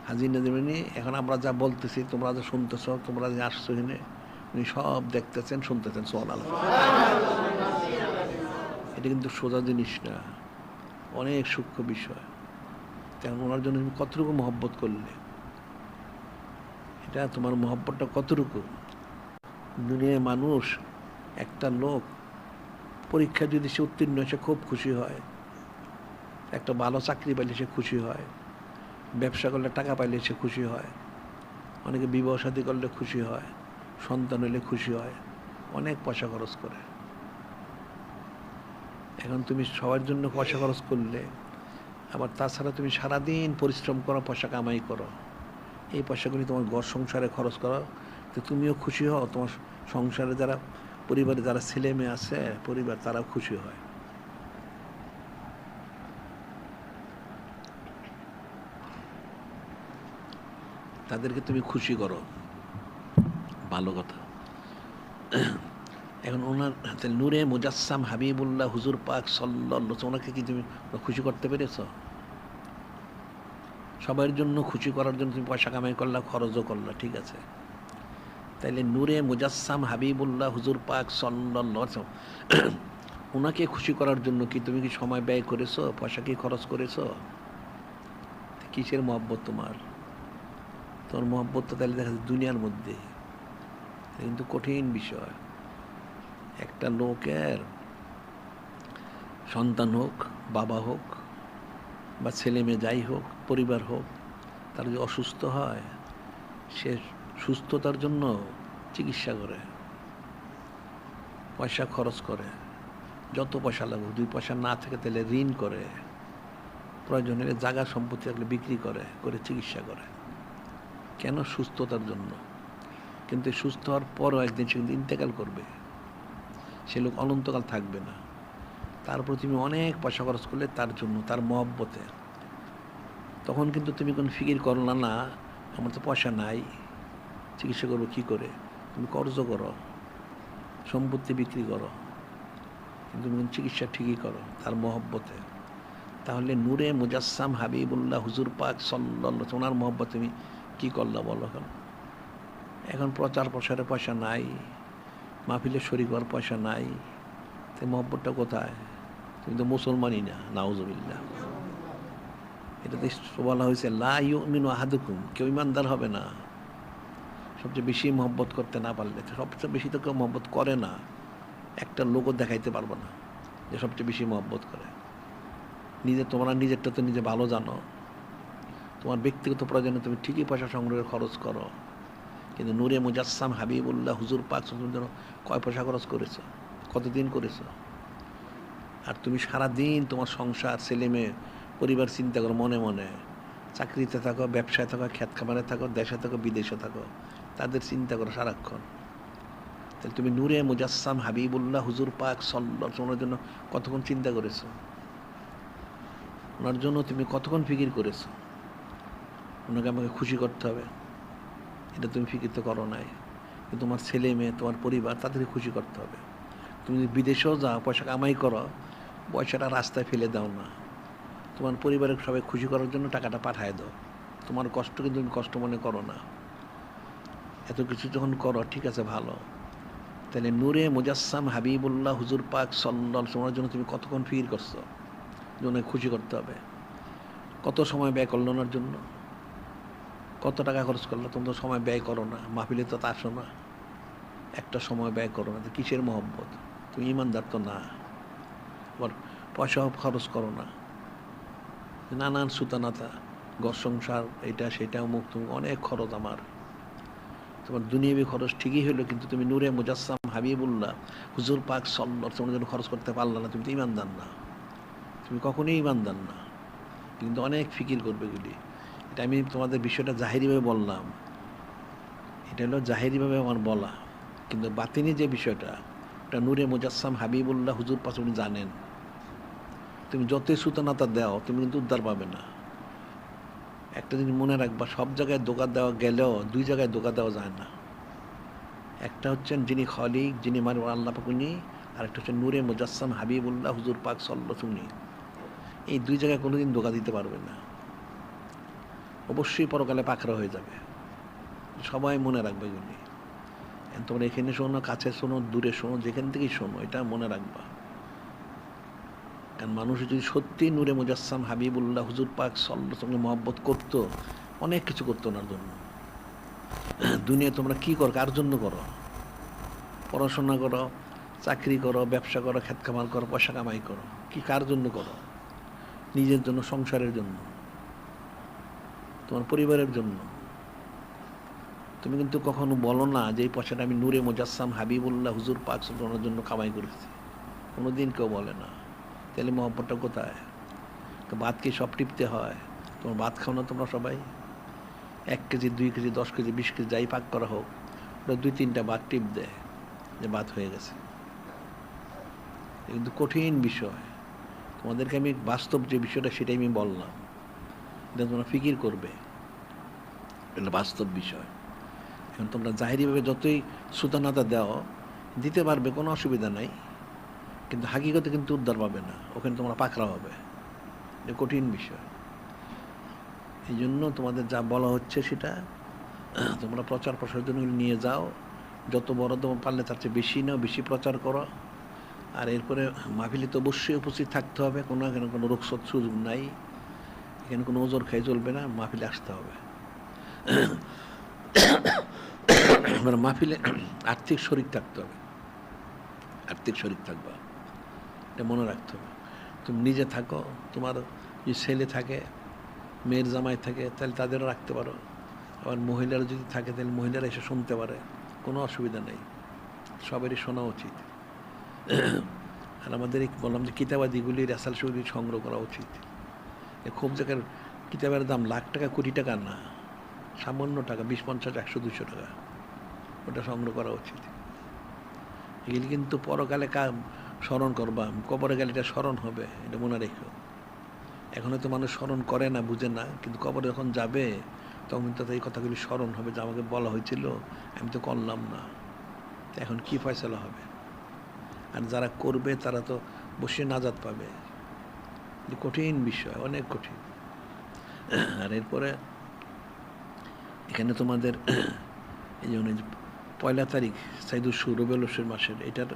হাজির নাজির মানে এখন আমরা যা বলতেছি, তোমরা যা শুনতেছ, তোমরা যে আসছো এখানে, উনি সব দেখতেছেন, শুনতেছেন। সুবহানাল্লাহ। এটা কিন্তু সোজা জিনিস না, অনেক সূক্ষ্ম বিষয়। তেমন ওনার জন্য তুমি কতটুকু মহব্বত করলে, এটা তোমার মহব্বতটা কতটুকু। দুনিয়ায় মানুষ, একটা লোক পরীক্ষা যদি সে উত্তীর্ণ হয় সে খুব খুশি হয়, একটা ভালো চাকরি পাইলে সে খুশি হয়, ব্যবসা করলে টাকা পাইলে সে খুশি হয়, অনেকে বিবাহ শাদী করলে খুশি হয়, সন্তান হলে খুশি হয়, অনেক পয়সা খরচ করে। এখন তুমি সবার জন্য পয়সা খরচ করলে, আবার তাছাড়া তুমি সারাদিন পরিশ্রম করো, পয়সা কামাই করো, এই পয়সাগুলি তোমার ঘর সংসারে খরচ করো, তো তুমিও খুশি হও, তোমার সংসারে যারা পরিবারে যারা ছেলে মেয়ে আছে পরিবার তারাও খুশি হয়। তাদেরকে তুমি খুশি করো, ভালো কথা। এখন ওনার নূরে মুজাসসাম হাবিবুল্লাহ হুজুর পাক সাল্লাল্লাহু, ওনাকে কি তুমি খুশি করতে পেরেছ? সবার জন্য খুশি করার জন্য তুমি পয়সা কামাই করলা, খরচও করলা, ঠিক আছে, তাইলে নূরে মুজাসসাম হাবিবুল্লাহ হুজুর পাক সাল্লাল্লাহু, ওনাকে খুশি করার জন্য কি তুমি কি সময় ব্যয় করেছো, পয়সা কি খরচ করেছো? কিসের মহব্বত তোমার? তোমার মহব্বত তো তাহলে দেখা যাচ্ছে দুনিয়ার মধ্যে, কিন্তু কঠিন বিষয়। একটা লোকের সন্তান হোক, বাবা হোক, বা ছেলে মেয়ে যাই হোক, পরিবার হোক, তার যদি অসুস্থ হয় সে সুস্থতার জন্য চিকিৎসা করে, পয়সা খরচ করে, যত পয়সা লাগুক, 2 পয়সা না থাকে তাহলে ঋণ করে, প্রয়োজন হলে জায়গা সম্পত্তি থাকলে বিক্রি করে চিকিৎসা করে। কেন? সুস্থতার জন্য। কিন্তু সুস্থ হওয়ার পরও একদিন সে কিন্তু ইন্তেকাল করবে, সে লোক অনন্তকাল থাকবে না। তারপর তুমি অনেক পয়সা খরচ করলে তার জন্য, তার মহব্বতে, তখন কিন্তু তুমি কোনো ফিকির করলা না আমার তো পয়সা নাই, চিকিৎসা করবো কী করে। তুমি কর্জ করো, সম্পত্তি বিক্রি করো, কিন্তু তুমি চিকিৎসা ঠিকই করো তার মহব্বতে। তাহলে নূরে মুজাসসাম হাবিবুল্লাহ হুজুর পাক সাল্লাল্লাহু, ওনার মহব্বত তুমি কী করলা বলো? এখন প্রচার প্রসারে পয়সা নাই, মাহফিলে শরীক হওয়ার পয়সা নাই, তো মহব্বতটা কোথায়? তুমি তো মুসলমানই না, নাউজুবিল্লাহ। এটাতে বলা হয়েছে লা ইউমিনু আহাদুকুম, কেউ ইমানদার হবে না সবচেয়ে বেশি মহব্বত করতে না পারলে। সবচেয়ে বেশি তো কেউ মহব্বত করে না, একটা লোকও দেখাইতে পারবো না যে সবচেয়ে বেশি মহব্বত করে। তোমরা নিজেরটা তো নিজে ভালো জানো, তোমার ব্যক্তিগত প্রয়োজনে তুমি ঠিকই পয়সা সংগ্রহের খরচ করো, কিন্তু নূরে মুজাসসাম হাবিবুল্লাহ হুজুর পাক সাল্লাল্লাহু জন্য কয় পয়সা খরচ করেছো, কতদিন করেছো? আর তুমি সারাদিন তোমার সংসার, ছেলে মেয়ে, পরিবার চিন্তা করো, মনে মনে চাকরিতে থাকো, ব্যবসায় থাকো, খেত খামারে থাকো, দেশে থাকো, বিদেশে থাকো, তাদের চিন্তা করো সারাক্ষণ। তাহলে তুমি নূরে মুজাসসাম হাবিবুল্লাহ হুজুর পাক সাল্লাল্লাহু ওনার জন্য কতক্ষণ চিন্তা করেছো? ওনার জন্য তুমি কতক্ষণ ফিকির করেছো? ওনাকে আমাকে খুশি করতে হবে, এটা তুমি ফিকির তো করো নাই। কিন্তু তোমার ছেলে মেয়ে, তোমার পরিবার, তাদেরকে খুশি করতে হবে। তুমি যদি বিদেশেও যাও, পয়সা কামাই করো, পয়সাটা রাস্তায় ফেলে দাও না, তোমার পরিবারের সবাই খুশি করার জন্য টাকাটা পাঠায় দাও। তোমার কষ্ট কিন্তু তুমি কষ্ট মনে করো না। এত কিছু যখন করো, ঠিক আছে, ভালো। তাহলে নূরে মুজাসসাম হাবিবুল্লাহ হুজুর পাক সাল্লাল্লাহু ওনার জন্য তুমি কতক্ষণ ফিকির করছো যে ওনাকে খুশি করতে হবে? কত সময় ব্যয় করলো ওনার জন্য? কত টাকা খরচ করলো? তুমি তো সময় ব্যয় করো না, মাহফিলে তো আসো না, একটা সময় ব্যয় করো না, তো কিসের মহব্বত? তুমি ইমানদার তো না। আবার পয়সাও খরচ করো না, নানান সুতানাতা, ঘর সংসার, এটা সেটা, অমুক তুমুক, অনেক খরচ আমার। তোমার দুনিয়াবি খরচ ঠিকই হলো, কিন্তু তুমি নূরে মুজাসসাম হাবিবুল্লাহ হুজুর পাক সাল্লাল্লাহু তোমার জন্য খরচ করতে পারলা না, তুমি তো ইমানদার না, তুমি কখনোই ইমানদার না। কিন্তু অনেক ফিকির করবে এগুলি। এটা আমি তোমাদের বিষয়টা জাহেরিভাবে বললাম, এটা হলো জাহেরিভাবে আমার বলা, কিন্তু বাতিনি যে বিষয়টা, এটা নূরে মুজাসসাম হাবিবুল্লাহ হুজুর পাক উনি জানেন। তুমি যতই সুতানাতা দাও, তুমি কিন্তু উদ্ধার পাবে না। একটা জিনিস মনে রাখবা, সব জায়গায় ধোঁকা দেওয়া গেলেও 2 জায়গায় ধোঁকা দেওয়া যায় না। একটা হচ্ছেন যিনি খলিক, যিনি মানে আল্লাহ পাক উনি, আর একটা হচ্ছে নূরে মুজাসসাম হাবিবুল্লাহ হুজুর পাক সাল্লাল্লাহু উনি। এই 2 জায়গায় কোনোদিন ধোঁকা দিতে পারবে না, অবশ্যই পরকালে পাকড়া হয়ে যাবে। সবাই মনে রাখবে এগুলি। তোমরা এখানে শোনো, কাছে শোনো, দূরে শোনো, যেখান থেকেই শোনো, এটা মনে রাখবা। কারণ মানুষ যদি সত্যি নূরে মুজাসসাম হাবিবুল্লাহ হুজুর পাক সাল্লাল্লাহু আলাইহি ওয়াসাল্লাম মহব্বত করতো, অনেক কিছু করতো ওনার জন্য। দুনিয়ায় তোমরা কী করো, কার জন্য করো? পড়াশোনা করো, চাকরি করো, ব্যবসা করো, খেত খামার করো, পয়সা কামাই করো, কি কার জন্য করো? নিজের জন্য, সংসারের জন্য, তোমার পরিবারের জন্য। তুমি কিন্তু কখনো বলো না যে এই পয়সাটা আমি নূরে মুজাসসাম হাবিবুল্লাহ হুজুর পাক সাল্লাল্লাহু আলাইহি ওয়াসাল্লামের জন্য কামাই করেছি। কোনো দিন কেউ বলে না। তাহলে মহব্বতটা কোথায়? ভাত কি সব টিপতে হয়? তোমার ভাত খাও না তোমরা সবাই? 1 কেজি, 2 কেজি, 10 কেজি, 20 কেজি যাই পাক করা হোক, ওটা 2-3টা ভাত টিপ দেয় যে ভাত হয়ে গেছে। কিন্তু কঠিন বিষয়। তোমাদেরকে আমি বাস্তব যে বিষয়টা সেটাই আমি বললাম, এটা তোমরা ফিকির করবে। এটা বাস্তব বিষয়। এখন তোমরা জাহেরিভাবে যতই সুতানাতা দাও, দিতে পারবে, কোনো অসুবিধা নাই, কিন্তু হাকিকতে কিন্তু উদ্ধার পাবে না, ওখানে তোমরা পাকড়াও হবে। এটা কঠিন বিষয়। এই জন্য তোমাদের যা বলা হচ্ছে সেটা তোমরা প্রচার প্রসারের জন্য নিয়ে যাও। যত বড় তোমার পারলে তার চেয়ে বেশি নাও, বেশি প্রচার করো। আর এরপরে মাহফিলে তো অবশ্যই উপস্থিত থাকতে হবে। এখানে কোনো রোগসৎ সুযোগ নাই, এখানে কোনো ওজোর খাই চলবে না, মাহফিলে আসতে হবে। আমরা মাহফিলে আর্থিক শরিক থাকতে হবে, আর্থিক শরিক থাকবা, এটা মনে রাখতে হবে। তুমি নিজে থাকো, তোমার যদি ছেলে থাকে, মেয়ের জামাই থাকে, তাহলে তাদেরও রাখতে পারো। আবার মহিলারা যদি থাকে তাহলে মহিলারা এসে শুনতে পারে, কোনো অসুবিধা নেই, সবারই শোনা উচিত। আর আমাদের বললাম যে কিতাবাদিগুলি রেসাল শৈলী সংগ্রহ করা উচিত। খুব জায়গার কিতাবের দাম লাখ টাকা, কোটি টাকা না, সামান্য টাকা, 20, 50, 100, 200 টাকা, ওটা সংগ্রহ করা উচিত। এগুলি কিন্তু পরকালে স্মরণ করবা, কবরে গেলে এটা স্মরণ হবে, এটা মনে রেখো। এখনও তো মানুষ স্মরণ করে না, বুঝে না, কিন্তু কবরে যখন যাবে তখন তো এই কথাগুলি স্মরণ হবে যে আমাকে বলা হয়েছিল, আমি তো করলাম না, এখন কি ফয়সালা হবে। আর যারা করবে তারা তো বসে নাজাত পাবে। কঠিন বিষয়, অনেক কঠিন। আর এরপরে এখানে তোমাদের এই জন্য 1 তারিখ সাইদুস রবিউল আউয়াল মাসের এটার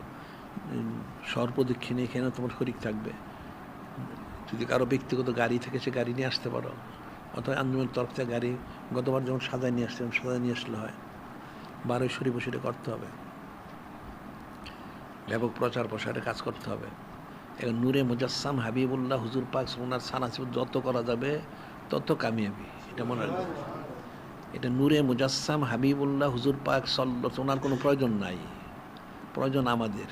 শহর প্রদক্ষিণে এখানে তোমার শরীক থাকবে। যদি কারো ব্যক্তিগত গাড়ি থেকে সে গাড়ি নিয়ে আসতে পারো, অথবা আন্দোলনের তরফ থেকে গাড়ি, গতবার যেমন সাজায় নিয়ে আসছিলাম, সাজায় নিয়ে আসলে হয়। 12 শরীফ সেটা করতে হবে, ব্যাপক প্রচার প্রসারে কাজ করতে হবে। এখন নূরে মুজাসসাম হাবিবুল্লাহ হুজুর পাক ওনার সানাসিব যত করা যাবে তত কামিয়াবি, এটা মনে রাখবে। এটা নূরে মুজাসসাম হাবিবুল্লাহ হুজুর পাক সাল্লাল্লাহু, ওনার কোনো প্রয়োজন নাই, প্রয়োজন আমাদের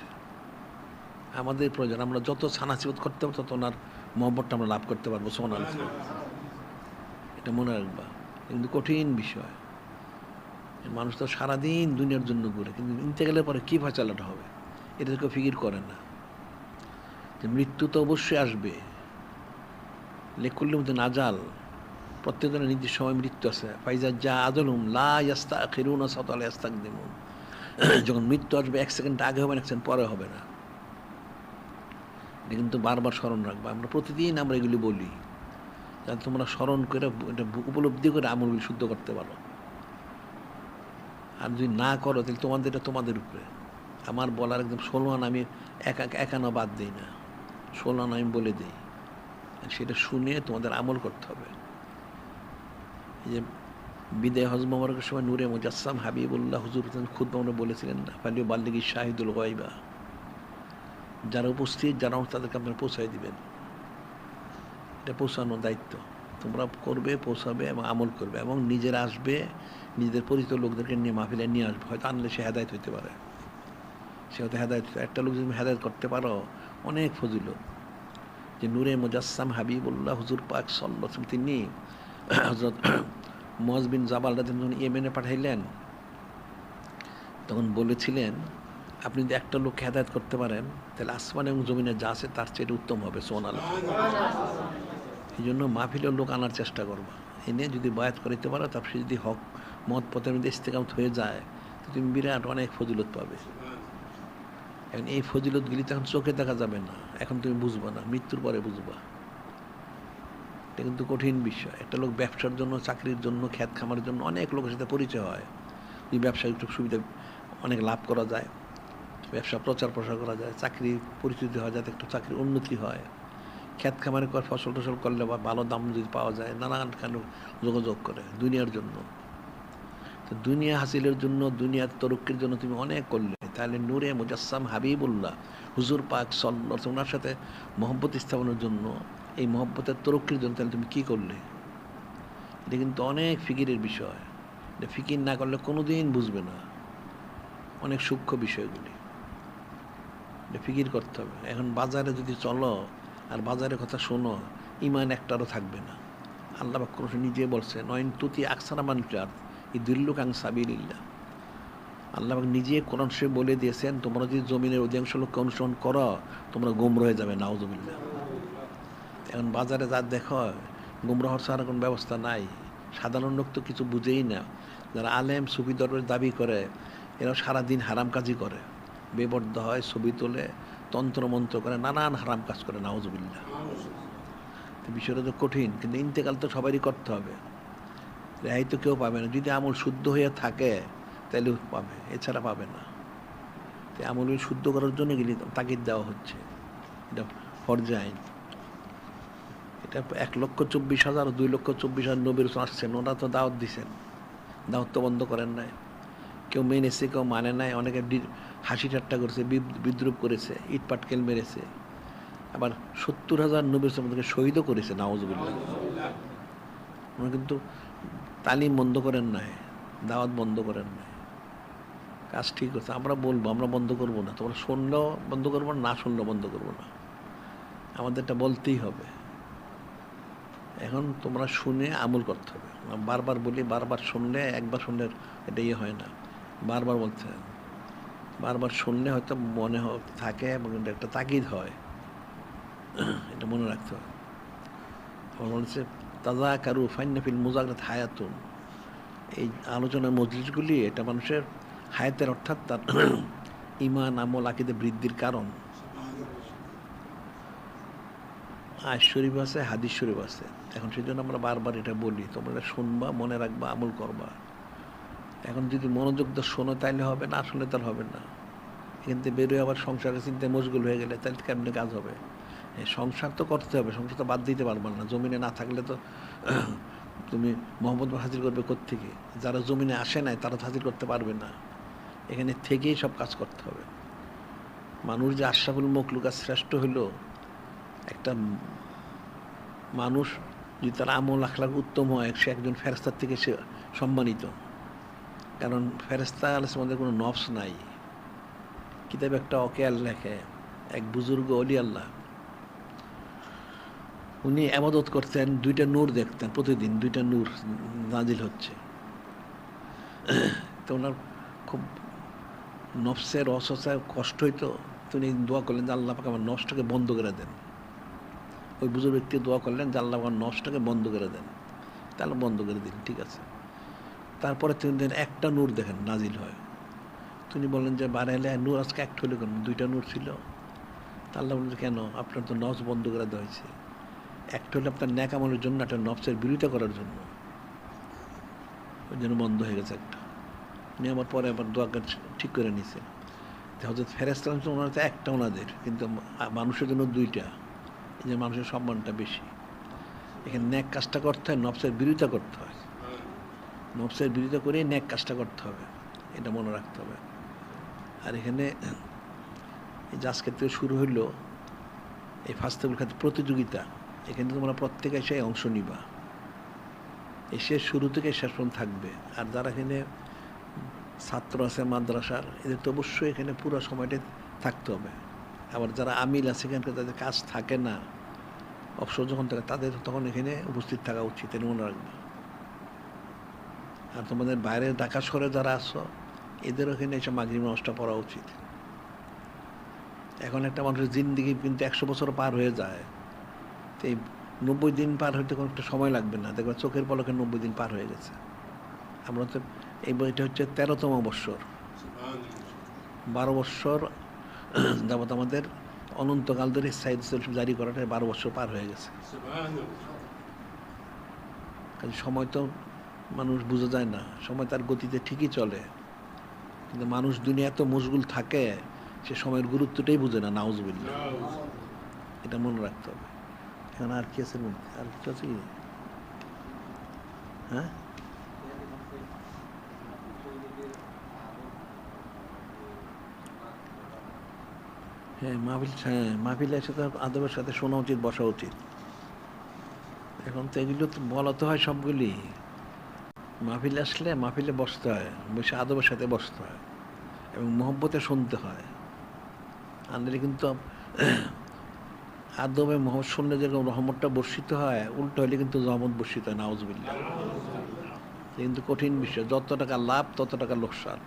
প্রয়োজন। আমরা যত সানাসিবত করতে পারবো তত ওনার মহব্বতটা আমরা লাভ করতে পারবো। সুবহানাল্লাহ, এটা মনে রাখবা। কিন্তু কঠিন বিষয়। মানুষ তো সারাদিন দুনিয়ার জন্য ঘুরে, কিন্তু ইন্তেকালের পরে কী ফয়সালাটা হবে এটা কেউ ফিকির করে না। যে মৃত্যু তো অবশ্যই আসবে, লেকুল্লির মধ্যে নাজাল, প্রত্যেকজনের নির্দিষ্ট সময় মৃত্যু আছে। ফাইজা যা আদলুম লা ইয়াস্তাখিরুনা সাওতা লা ইয়াস্তাকদিমুন, যখন মৃত্যু আসবে 1 সেকেন্ড আগে হবে না, 1 সেকেন্ড পরে হবে না। এটা কিন্তু বারবার স্মরণ রাখবা। আমরা প্রতিদিন আমরা এগুলি বলি, যাতে তোমরা স্মরণ করে এটা উপলব্ধি করে আমলগুলি শুদ্ধ করতে পারো। আর যদি না করো তাহলে তোমাদের, এটা তোমাদের উপরে। আমার বলার একদম 16 আনা আমি একানো বাদ দিই না, 16 আনা আমি বলে দিই, সেটা শুনে তোমাদের আমল করতে হবে। এই যে বিদায় হজ মোবারকের সময় নূরে মুজাসসাম হাবিবুল্লাহ হুজুর খুতবা আমরা বলেছিলেন না, ফালিউ বাল্লিগি শাহিদুল গায়বা, যারা উপস্থিত যারা তাদেরকে আপনারা পৌঁছাই দিবেন। এটা পৌঁছানোর দায়িত্ব তোমরা করবে, পৌঁছাবে এবং আমল করবে, এবং নিজেরা আসবে, নিজেদের পরিচিত লোকদেরকে নিয়ে মাহফিলে নিয়ে আসবে। হয়তো আনলে সে হেদায়েত হইতে পারে, সে হয়তো হেদায়েত, একটা লোক যদি হেদায়েত করতে পারো অনেক ফজিলত। যে নূরে মুজাসসাম হাবিবুল্লাহ হুজুর পাক সাল্লাল্লাহু আলাইহি ওয়াসাল্লাম, তিনি হযরত মুআয বিন জাবাল রাদিয়াল্লাহু আনহু ইয়েমেনে পাঠাইলেন, তখন বলেছিলেন আপনি যদি একটা লোককে হেদায়েত করতে পারেন তাহলে আসমান এবং জমিনে যা আছে তার চেয়ে উত্তম হবে। সুবহানাল্লাহ। এই জন্য মাহফিলের লোক আনার চেষ্টা করবা, এনে যদি বায়াত করাইতে পারো, তারপর সে যদি হক মত পথের মধ্যে ইস্তেকামত হয়ে যায়, তো তুমি বিরাট অনেক ফজিলত পাবে। এখন এই ফজিলতগুলি তো এখন চোখে দেখা যাবে না, এখন তুমি বুঝবা না, মৃত্যুর পরে বুঝবা। এটা কিন্তু কঠিন বিষয়। একটা লোক ব্যবসার জন্য, চাকরির জন্য, খেত খামারের জন্য অনেক লোকের সাথে পরিচয় হয়। এই ব্যবসায় একটু সুবিধা, অনেক লাভ করা যায়, ব্যবসা প্রচার প্রসার করা যায়, চাকরি পরিচিতি হয়, যাতে একটু চাকরির উন্নতি হয়, ক্ষেত খামারে ফসল টসল করলে বা ভালো দাম যদি পাওয়া যায়, নানান কেন যোগাযোগ করে দুনিয়ার জন্য। তো দুনিয়া হাসিলের জন্য, দুনিয়ার তরক্কির জন্য তুমি অনেক করলে, তাহলে নূরে মুজাসসাম হাবিবুল্লাহ হুজুর পাক সাল্লাল্লাহু আলাইহি ওনার সাথে মহব্বত স্থাপনের জন্য, এই মহব্বতের তরক্কির জন্য তাহলে তুমি কী করলে? এটা কিন্তু অনেক ফিকিরের বিষয়। এটা ফিকির না করলে কোনো দিন বুঝবে না অনেক সূক্ষ্ম বিষয়গুলি। এটা ফিকির করতে হবে। এখন বাজারে যদি চলো আর বাজারের কথা শোনো, ইমান একটারও থাকবে না। আল্লাহ পাক নিজে বলছে, নয়ন তুতি আকসারা মানুষের এই দিল্লুক আং সাবিলিল্লাহ। আল্লাহ পাক নিজে কোরআন শরীফে বলে দিয়েছেন, তোমরা যদি জমিনের অধিকাংশ লোককে অনুসরণ করো, তোমরা গুমরা হয়ে যাবে, নাউজুবিল্লাহ। এখন বাজারে যা দেখো, গুমরা হওয়ার ছাড়া কোনো ব্যবস্থা নাই। সাধারণ লোক তো কিছু বুঝেই না। যারা আলেম সুফি দরবারের দাবি করে, এরা সারাদিন হারাম কাজই করে, বেপর্দা হয়, ছবি তোলে, তন্ত্রমন্ত্র করে, নানান হারাম কাজ করে, নাউজুবিল্লাহ। বিষয়টা তো কঠিন, কিন্তু ইন্তেকাল তো সবারই করতে হবে, রেহাই তো কেউ পাবে না। যদি আমল শুদ্ধ হয়ে থাকে তাহলে পাবে, এছাড়া পাবে না। তো আমল শুদ্ধ করার জন্য গেলে তাগিদ দেওয়া হচ্ছে, এটা ফরজে আইন। এটা 1,24,000 2,24,000 নবীর আসছেন, ওরা তো দাওয়াত দিছেন, দাওয়াত তো বন্ধ করেন নাই। কেউ মেনেছে, কেউ মানে নাই, অনেকে হাসি ঠাট্টা করেছে, বিদ্রুপ করেছে, ইট পাটকেল মেরেছে। আবার 70,000 নবীর সামনে শহীদও করেছে, নাউজুবিল্লাহ। ওরা কিন্তু তালিম বন্ধ করেন নাই, দাওয়াত বন্ধ করেন নাই, কাজ ঠিক আছে। আমরা বলবো, আমরা বন্ধ করবো না। তোমরা শুনলেও বন্ধ করবো না, না শুনলেও বন্ধ করবো না, আমাদেরটা বলতেই হবে। এখন তোমরা শুনে আমল করতে হবে। বারবার বলি, বারবার শুনলে, একবার শুনলে এটা ইয়ে হয় না, বারবার বলতে হবে। বারবার শুনলে হয়তো মনে থাকে এবং একটা তাগিদ হয়, এটা মনে রাখতে হবে। আমার বলছে তাজা কারু ফাইনাফিল মুজাগরাত হায়াতুন, এই আলোচনার মজলিসগুলি এটা মানুষের হায়াতের, অর্থাৎ তার ইমান আমল আকিদে বৃদ্ধির কারণ। আয়াত শরীফ আছে, হাদিস শরীফ আছে। এখন সেই জন্য আমরা বারবার এটা বলি, তোমরা শুনবা, মনে রাখবা, আমল করবা। এখন যদি মনোযোগ দিয়ে শোনো তাইলে হবে, না শুনলে তার হবে না। এখান থেকে বেরোয় আবার সংসারের চিন্তায় মশগুল হয়ে গেলে তাহলে কেমনি কাজ হবে? সংসার তো করতে হবে, সংসার তো বাদ দিতে পারবা না। জমিনে না থাকলে তো তুমি মোহাম্মদ হাজির করবে কোত্থেকে? যারা জমিনে আসে নাই তারা তো হাজির করতে পারবে না। এখানে থেকেই সব কাজ করতে হবে। মানুষ যে আশরাফুল মখলুকাত শ্রেষ্ঠ হইল, একটা মানুষ যদি তার আমল আখলাক উত্তম হয়, সে একজন ফেরেশতার থেকে সে সম্মানিত। কারণ ফেরেশতা আলাইহিস আমাদের কোনো নফস নাই। কিতাবে একটা অকেয়াল লেখে, এক বুজুর্গ অলি আল্লাহ, উনি ইবাদত করতেন, 2টা নূর দেখতেন প্রতিদিন, 2টা নূর নাজিল হচ্ছে। তো ওনার খুব নফসের অসসায় কষ্ট হইতো। তিনি দোয়া করলেন যে আল্লাহ পাক আমার নফসটাকে বন্ধ করে দেন। ওই বুজুর্গ ব্যক্তি দোয়া করলেন যে আল্লাহ আমার নফসটাকে বন্ধ করে দেন। তাহলে বন্ধ করে দিন, ঠিক আছে। তারপরে তিনি একটা নূর দেখেন নাজিল হয়। তিনি বললেন যে বাড়াইলে নূর আজকে একটা হইলে কেন? 2টা নূর ছিল। তা আল্লাহ বললেন কেন? আপনার তো নফস বন্ধ করে দেওয়া হয়েছে। একটা হলে আপনার ন্যাক আমলের জন্য, একটা নফসের বিরোধিতা করার জন্য, ওই জন্য বন্ধ হয়ে গেছে একটা। উনি আমার পরে আবার দোয়া ঠিক করে নিছে। হযরত ফেরেশতা ওনার তো একটা ওনাদের, কিন্তু মানুষের জন্য 2টা। এই যে মানুষের সম্মানটা বেশি। এখানে ন্যাক কাজটা করতে হয়, নফসের বিরোধিতা করতে হয়। নফসের বিরোধিতা করে ন্যাক কাজটা করতে হবে, এটা মনে রাখতে হবে। আর এখানে এই যে আজকের থেকে শুরু হইল এই ফাস্তেবুল খাতে প্রতিযোগিতা, এখানে তোমরা প্রত্যেকে এসে অংশ নিবা, এসে শুরু থেকে শেষ পর্যন্ত থাকবে। আর যারা এখানে ছাত্র আছে মাদ্রাসার, এদের তো অবশ্যই এখানে পুরো সময়টাই থাকতে হবে। আবার যারা আমিল আছে এখানকার, তাদের কাজ থাকে না, অবসর যখন থাকে, তাদের তখন এখানে উপস্থিত থাকা উচিত, এটা মনে রাখবে। আর তোমাদের বাইরে ঢাকা শহরে যারা আছো, এদেরও এখানে এসে মাগরিব নামাজটা পড়া উচিত। এখন একটা মানুষের জিন্দিগি কিন্তু 100 বছর পার হয়ে যায়, তো এই 90 দিন পার হইতে কোনো একটা সময় লাগবে না, দেখবে চোখের পলকে 90 দিন পার হয়ে গেছে। আমরা তো এই বইটা হচ্ছে 13তম বৎসর, 12 বৎসর যাবত আমাদের অনন্তকাল ধরে সাইদ জারি করাটা 12 বৎসর পার হয়ে গেছে। সময় তো মানুষ বুঝে যায় না, সময় তার গতিতে ঠিকই চলে, কিন্তু মানুষ দুনিয়া এত মশগুল থাকে, সে সময়ের গুরুত্বটাই বুঝে না, নাউজুবিল্লাহ। এটা মনে রাখতে হবে। এখন আর কি আছে মধ্যে? আর কিছু আছে কি? হ্যাঁ, হ্যাঁ, মাহফিলের সাথে আদবের সাথে শোনা উচিত, বসা উচিত। এখন তো এগুলো তো বলা তো হয় সবগুলি। মাহফিলে আসলে মাহফিলে বসতে হয়, বসে আদবের সাথে বসতে হয় এবং মহব্বতে শুনতে হয়। আনলে কিন্তু আদবে মহব্বত শুনলে যেরকম রহমতটা বর্ষিত হয়, উল্টো হলে কিন্তু রহমত বর্ষিত হয়, নাউজুবিল্লাহ। কিন্তু কঠিন বিষয়, যত টাকা লাভ তত টাকা লোকসান,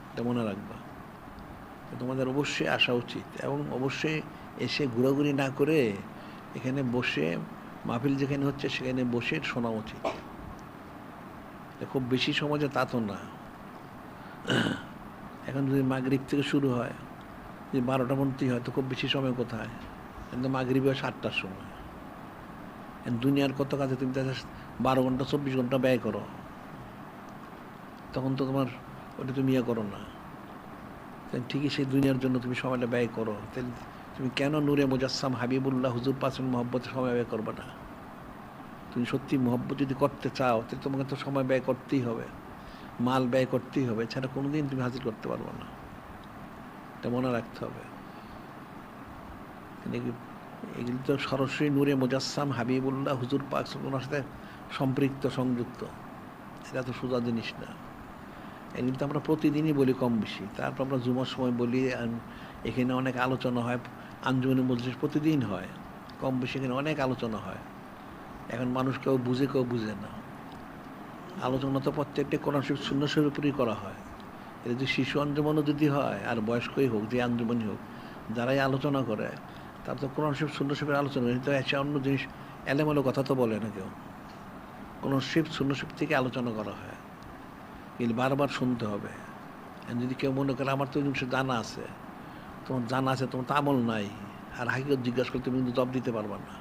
এটা মনে রাখবা। তোমাদের অবশ্যই আসা উচিত এবং অবশ্যই এসে ঘোরাঘুরি না করে এখানে বসে মাহফিল যেখানে হচ্ছে সেখানে বসে শোনা উচিত। খুব বেশি সময় যে তা তো না। এখন যদি মাগরিব থেকে শুরু হয়, যদি 12টা পর্যন্তই হয়, তো খুব বেশি সময় কোথায়? কিন্তু মাগরিব হয় 7টার সময়। দুনিয়ার কত কাজে তুমি 12 ঘন্টা 24 ঘন্টা ব্যয় করো, তখন তো তোমার ওটা তুমি ইয়ে করো না। ঠিকই সেই দুনিয়ার জন্য তুমি সময়টা ব্যয় করো, তাহলে তুমি কেন নূরে মুজাসসাম হাবিবুল্লাহ হুজুর পাশের মহব্বতে সময় ব্যয় করবে না? তুমি সত্যি মহব্বত যদি করতে চাও, তাহলে তোমাকে তো সময় ব্যয় করতেই হবে, মাল ব্যয় করতেই হবে, এছাড়া কোনোদিন তুমি হাজির করতে পারবে না। এটা মনে রাখতে হবে। এগুলি তো সরাসরি নূরে মুজাসসাম হাবিবুল্লাহ হুজুর পাক ওনার সাথে সম্পৃক্ত, সংযুক্ত। এটা তো সোজা জিনিস না। এগুলি তো আমরা প্রতিদিনই বলি কম বেশি। তারপর আমরা জুমার সময় বলি, এখানে অনেক আলোচনা হয়, আঞ্জুমানে মজলিস প্রতিদিন হয়, কম বেশি এখানে অনেক আলোচনা হয়। এখন মানুষ কেউ বুঝে কেউ বুঝে না। আলোচনা তো প্রত্যেকটা কোরআন শরীফ সুন্নাহ শরীফের উপরেই করা হয়। এটা যদি শিশু আঞ্জুমানও যদি হয়, আর বয়স্কই হোক, যে আঞ্জুমানই হোক, যারাই আলোচনা করে তার তো কোরআন শরীফ সুন্নাহ শরীফের আলোচনা করে, তো এসে অন্য জিনিস এলোমেলো কথা তো বলে না কেউ। কোরআন শরীফ সুন্নাহ শরীফ থেকে আলোচনা করা হয়, এগুলি বারবার শুনতে হবে। যদি কেউ মনে করে আমার তো জিনিস জানা আছে, তোমার জানা আছে, তোমার তো আমল নাই, আর হাকিকত জিজ্ঞাসা করলে তুমি কিন্তু জবাব দিতে পারবা না।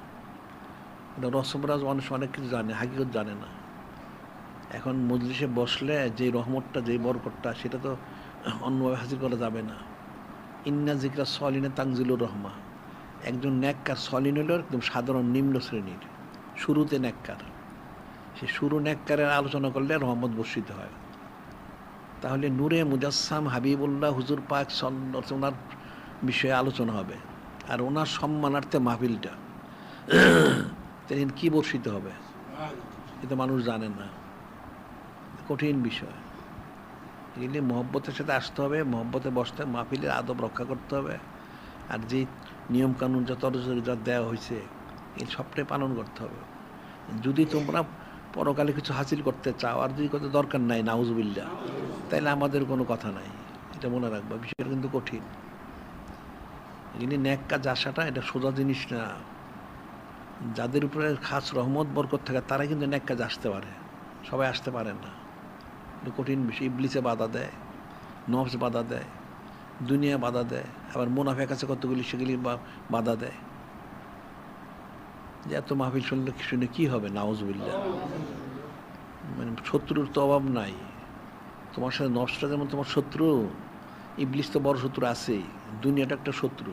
এটা রসমরাজ মানুষ অনেক কিছু জানে, হাকিকত জানে না। এখন মজলিসে বসলে যে রহমতটা, যে বরকতটা, সেটা তো অন্যভাবে হাজির করা যাবে না। ইন্না জিকরা সলিনে তানজিলুর রহমা। একজন ন্যাক্কার সলিন হলো একদম সাধারণ নিম্ন শ্রেণীর, শুরুতে ন্যাক্কার। সে শুরু ন্যাক্কারের আলোচনা করলে রহমত বর্ষিত হয়। তাহলে নূরে মুজাসসাম হাবিবুল্লাহ হুজুর পাক ওনার বিষয়ে আলোচনা হবে, আর ওনার সম্মানার্থে মাহফিলটা, তিনি কী বর্ষিত হবে এটা মানুষ জানে না। কঠিন বিষয়। এগুলি মহব্বতের সাথে আসতে হবে, মহব্বতে বসতে, মাহফিলের আদব রক্ষা করতে হবে। আর যে নিয়মকানুন যত যা দেওয়া হয়েছে, এই সবটাই পালন করতে হবে। যদি তোমরা পরকালে কিছু হাসিল করতে চাও, আর যদি কোনো দরকার নাই, নাউজুবিল্লাহ, তাইলে আমাদের কোনো কথা নাই। এটা মনে রাখবা, বিষয়টা কিন্তু কঠিন। এগুলি ন্যাক কাজ আসাটা এটা সোজা জিনিস না। যাদের উপরে খাস রহমত বরকত থাকে তারা কিন্তু ন্যাক কাজ আসতে পারে, সবাই আসতে পারে না। এটা কঠিন বিষয়। ইবলিসে বাধা দেয়, নফস বাধা দেয়, দুনিয়া বাধা দেয়, আবার মুনাফেক আছে কতগুলি, সেগুলি বাধা দেয়। যে এত মাহফিল শুনে কী হবে, নাউজুবিল্লাহ। মানে শত্রুর তো অভাব নাই। তোমার সাথে নফসটা যেমন তোমার শত্রু, ইবলিস তো বড় শত্রু আছেই। দুনিয়াটা একটা শত্রু,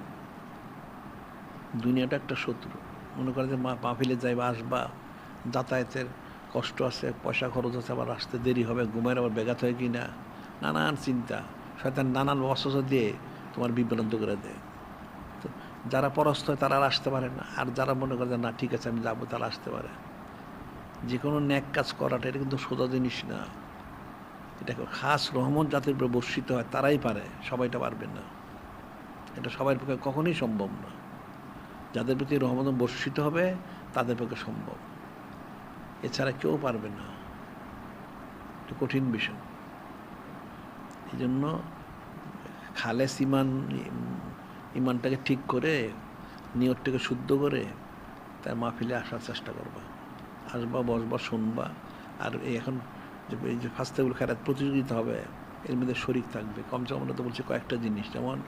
দুনিয়াটা একটা শত্রু। মনে করে যে মাহফিলে যাইবা, আসবা, যাতায়াতের কষ্ট আছে, পয়সা খরচ আছে, আবার আসতে দেরি হবে, ঘুমের আবার ব্যাঘাত হয় কি না, নানান চিন্তা, শয়তান নানান অস্ত্র দিয়ে তোমার বিভ্রান্ত করে দেয়। তো যারা পরাস্ত হয় তারা আর আসতে পারে না, আর যারা মনে করে যে না ঠিক আছে আমি যাবো, তারা আসতে পারে। যে কোনো ন্যাক কাজ করাটা এটা কিন্তু সোজা জিনিস না। এটা খাস রহমত জাতির উপরে বর্ষিত হয়, তারাই পারে, সবাইটা পারবে না। এটা সবার পক্ষে কখনোই সম্ভব না। যাদের প্রতি রহমত বর্ষিত হবে তাদের পক্ষে সম্ভব, এছাড়া কেউ পারবে না। এটা কঠিন বিষয়। এই জন্য খালেস ইমানটাকে ঠিক করে, নিয়তটাকে শুদ্ধ করে তার মাহফিলে আসার চেষ্টা করবা, আসবা, বসবা, শুনবা। আর এখন এই যে ফাস্তেবুল খায়রাত প্রতিযোগিতা হবে, এর মধ্যে শরিক থাকবে। কমসে কম আমরা তো বলছি কয়েকটা জিনিস, যেমন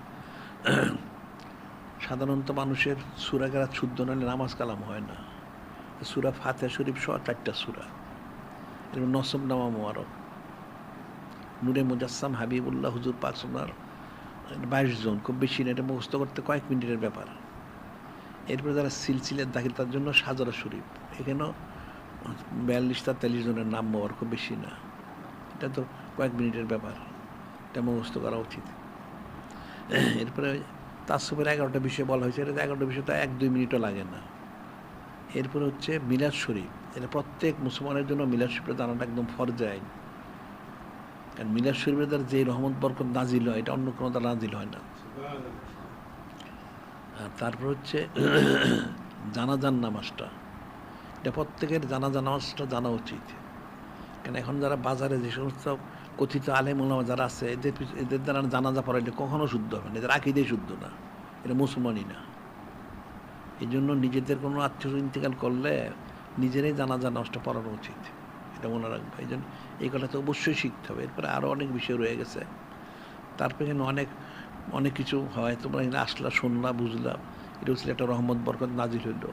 সাধারণত মানুষের সূরা কেরাত শুদ্ধ নাহলে নামাজ কালাম হয় না। সূরা ফাতিহা শরীফ সহ 4টা সূরা, এরকম নসব নামা মোবারক। নূরে মুজাসসাম হাবিবুল্লাহ হুজুর পাক ওনার 22 জন, খুব বেশি না, এটা মুখস্থ করতে কয়েক মিনিটের ব্যাপার। এরপরে যারা সিলসিলার দাখিল তার জন্য সাজারা শরীফ, এখানেও 42-43 জনের নাম ব্যবহার খুব বেশি না, এটা তো কয়েক মিনিটের ব্যাপার, এটা মুখস্থ করা উচিত। এরপরে তাসসুফের 11টা বিষয় বলা হয়েছে, এটা 11টা বিষয় তো 1-2 মিনিটও লাগে না। এরপরে হচ্ছে মিলাদ শরীফ, এটা প্রত্যেক মুসলমানের জন্য মিলাদ শরীফের জানাটা একদম ফরজ আইন, কারণ মিলাদ শরীফের দ্বারা যে রহমত বরকত নাজিল হয় এটা অন্য কোনো দ্বারা নাজিল হয় না। আর তারপর হচ্ছে জানাজার নামাজটা, এটা প্রত্যেকের জানাজা নামাজটা জানা উচিত, কেন এখন যারা বাজারে যে সমস্ত কথিত আলেম ওলামা যারা আছে এদের দ্বারা জানাজা পড়াইলে কখনো শুদ্ধ হবে না, এদের আকীদাই শুদ্ধ না, এটা মুসলমানই না। এই জন্য নিজেদের কোনো আত্মীয় ইন্তেকাল করলে নিজেরাই জানাজা নামাজটা পড়ানো উচিত, এটা মনে রাখবে। এই জন্য এই কথা তো অবশ্যই শিখতে হবে। এরপরে আরও অনেক বিষয় রয়ে গেছে, তারপরে এখানে অনেক কিছু হয়, তোমরা এখানে আসলা, শুনলা, বুঝলা, এটা হচ্ছে একটা রহমত বরকত নাজিল হইল।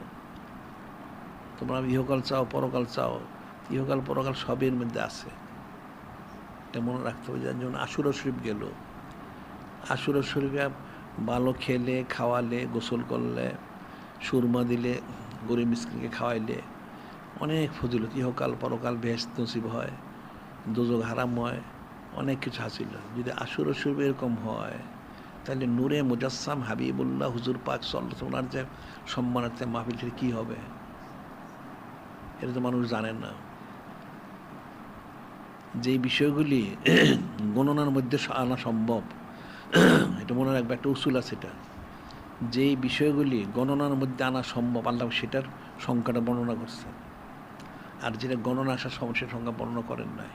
তোমরা ইহকাল চাও, পরকাল চাও, ইহকাল পরকাল সবের মধ্যে আছে, এটা মনে রাখতে হবে। যার জন্য আশুরা শরীফ গেল, আশুরা শরীফে ভালো খেলে খাওয়ালে, গোসল করলে, সুরমা দিলে, গরিব মিসকিনকে খাওয়াইলে অনেক ফজিলত, ইহকাল পরকাল বেহেশত নসিব হয়, দোজখ হারাম হয়, অনেক কিছু হাসিল হয়। যদি আশুরা শরীফ এরকম হয় তাহলে নূরে মুজাসসাম হাবিবুল্লাহ হুজুর পাক সাল্লাল্লাহু আলাইহি ওয়াসাল্লাম যে সম্মানার্থে মাহফিল থেকে কী হবে, এটা তো মানুষ জানেন না। যেই বিষয়গুলি গণনার মধ্যে আনা সম্ভব, এটা মনে রাখবে, একটা উসুল আছে এটা, যেই বিষয়গুলি গণনার মধ্যে আনা সম্ভব আল্লাহ সেটার সংখ্যাটা বর্ণনা করছে, আর যেটা গণনা আসার সমস্যার সংখ্যা বর্ণনা করেন নাই।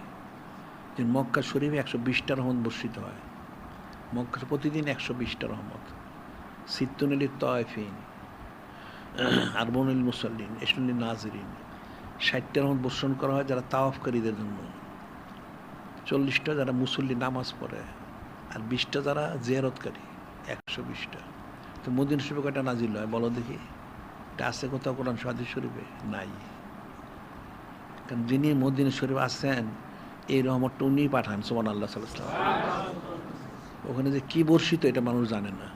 যে মক্কা শরীফে 120টা রহমত বর্ষিত হয়, মক্কা প্রতিদিন 120টা রহমত, সিত্তুনিল তায়েফিন, আরবাউনুল মুসাল্লিন, ইশরুল নাজিরিন, 60টা রহমত বর্ষণ করা হয় যারা তাওয়াফকারীদের জন্য, 40টা যারা মুসল্লি নামাজ পড়ে, আর 20টা যারা জিয়ারতকারী, 120টা। তো মদিনা শরীফে কয়টা নাজিল হয় বলো দেখি? এটা আছে কোথাও কোরআন হাদিস শরীফে? নাই। কারণ যিনি মদিনা শরীফ আছেন এই রহমতটা উনিই পাঠান, সুবহানাল্লাহ সাল্লাল্লাহু আলাইহি ওয়াসাল্লাম। ওখানে যে কী বর্ষিত এটা মানুষ জানে না,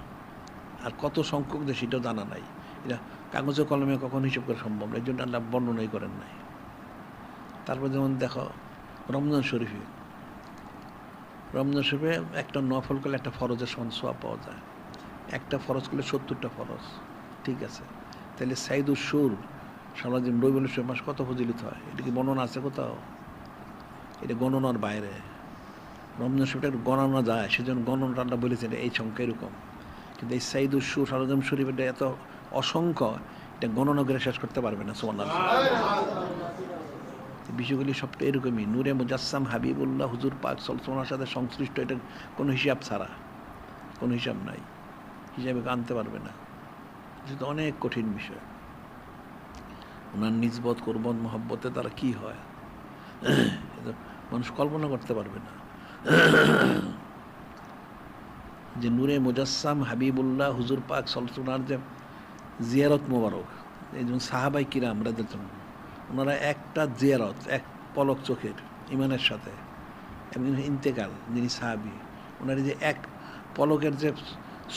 আর কত সংখ্যক যে সেটাও জানা নাই। এটা কাগজে কলমে কখনো হিসেব করা সম্ভব না, এই জন্য আল্লাহ বর্ণনাই করেন নাই। তারপর যেমন দেখো রমজান শরীফে, রমজান শরীফে একটা নফল করলে একটা ফরজের সমান সোয়াব পাওয়া যায়, একটা ফরজ করলে 70টা ফরজ, ঠিক আছে? তাহলে সাইদুর সুর সারাদিন রবিউল মাস কত ফজিলত হয়, এটা কি বর্ণনা আছে কোথাও? এটা গণনার বাইরে। রমজান শরীফটা গণনা যায়, সেজন্য গণনাটা আল্লাহ বলেছেন এই সংখ্যা এরকম, কিন্তু এই সাইদুর সুর সারজম শরীফ এটা এত অসংখ্য, এটা গণনা করে শেষ করতে পারবে না, সুবহানাল্লাহ। বিষয়গুলি সবটা এরকমই, নূরে মুজাসসাম হাবিবুল্লাহ হুজুর পাক সাল্লাল্লাহু আলাইহি ওয়াসাল্লামের সাথে সংশ্লিষ্ট, এটা কোনো হিসাব ছাড়া, কোনো হিসাব নাই, হিসাবে আনতে পারবে না। যেটা অনেক কঠিন বিষয়। ওনার নিজবত কুরবত মহব্বতে তারা কি হয় মানুষ কল্পনা করতে পারবে না। যে নূরে মুজাসসাম হাবিবুল্লাহ হুজুর পাক সাল্লাল্লাহু আলাইহি ওয়াসাল্লামের যে জিয়ারত মোবারক, এই যেমন সাহাবাই কিরাম রাদিয়াল্লাহু আনহুম, ওনারা একটা জিয়ারত, এক পলক চোখের ইমানের সাথে, একদিন ইন্তেকাল যিনি সাহাবি, ওনার যে এক পলকের যে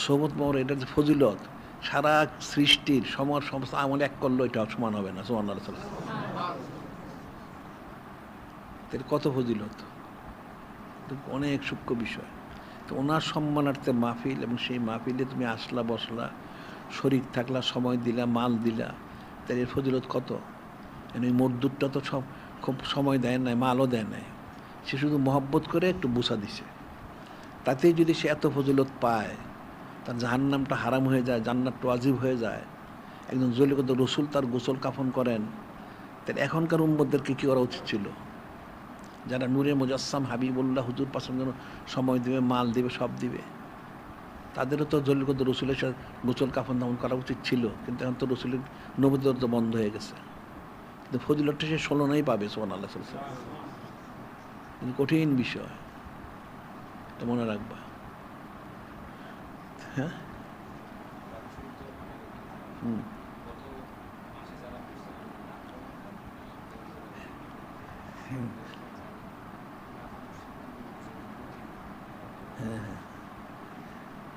সোবত মোর, এটার যে ফজিলত সারা সৃষ্টির সমস্ত আমল এক করলো এটা সমান হবে না, সুবহানাল্লাহ। কত ফজিলত, অনেক সূক্ষ্ম বিষয়। তো ওনার সম্মানার্থে মাহফিল, এবং সেই মাহফিলে তুমি আসলা, বসলা, শরীর থাকলা, সময় দিলা, মাল দিলা, তার এর ফজিলত কত। এই মরদুরটা তো সব খুব সময় দেয় নাই, মালও দেয় নাই, সে শুধু মহব্বত করে একটু বুঝা দিছে, তাতেই যদি সে এত ফজিলত পায়, তার জাহান্নামটা হারাম হয়ে যায়, জান্নাতটা ওয়াজিব হয়ে যায়। একজন জলিকত রসুল তার গোসল কাফন করেন, তার এখনকার উম্মতদেরকে কী করা উচিত ছিল? যারা নূরে মুজাসসাম হাবিবুল্লাহ হুজুর পাশার জন্য সময় দিবে, মাল দিবে, সব দিবে, তাদেরও তো জলিকত রসুলের সাথে গোসল কাফন দামন করা উচিত ছিল, কিন্তু এখন তো রসুলের নবুয়ত তো বন্ধ হয়ে গেছে, কিন্তু ফজিলতটা সে 16 পাবে, সুবহানাল্লাহ। কিন্তু কঠিন বিষয়, এটা মনে রাখবা। হ্যাঁ,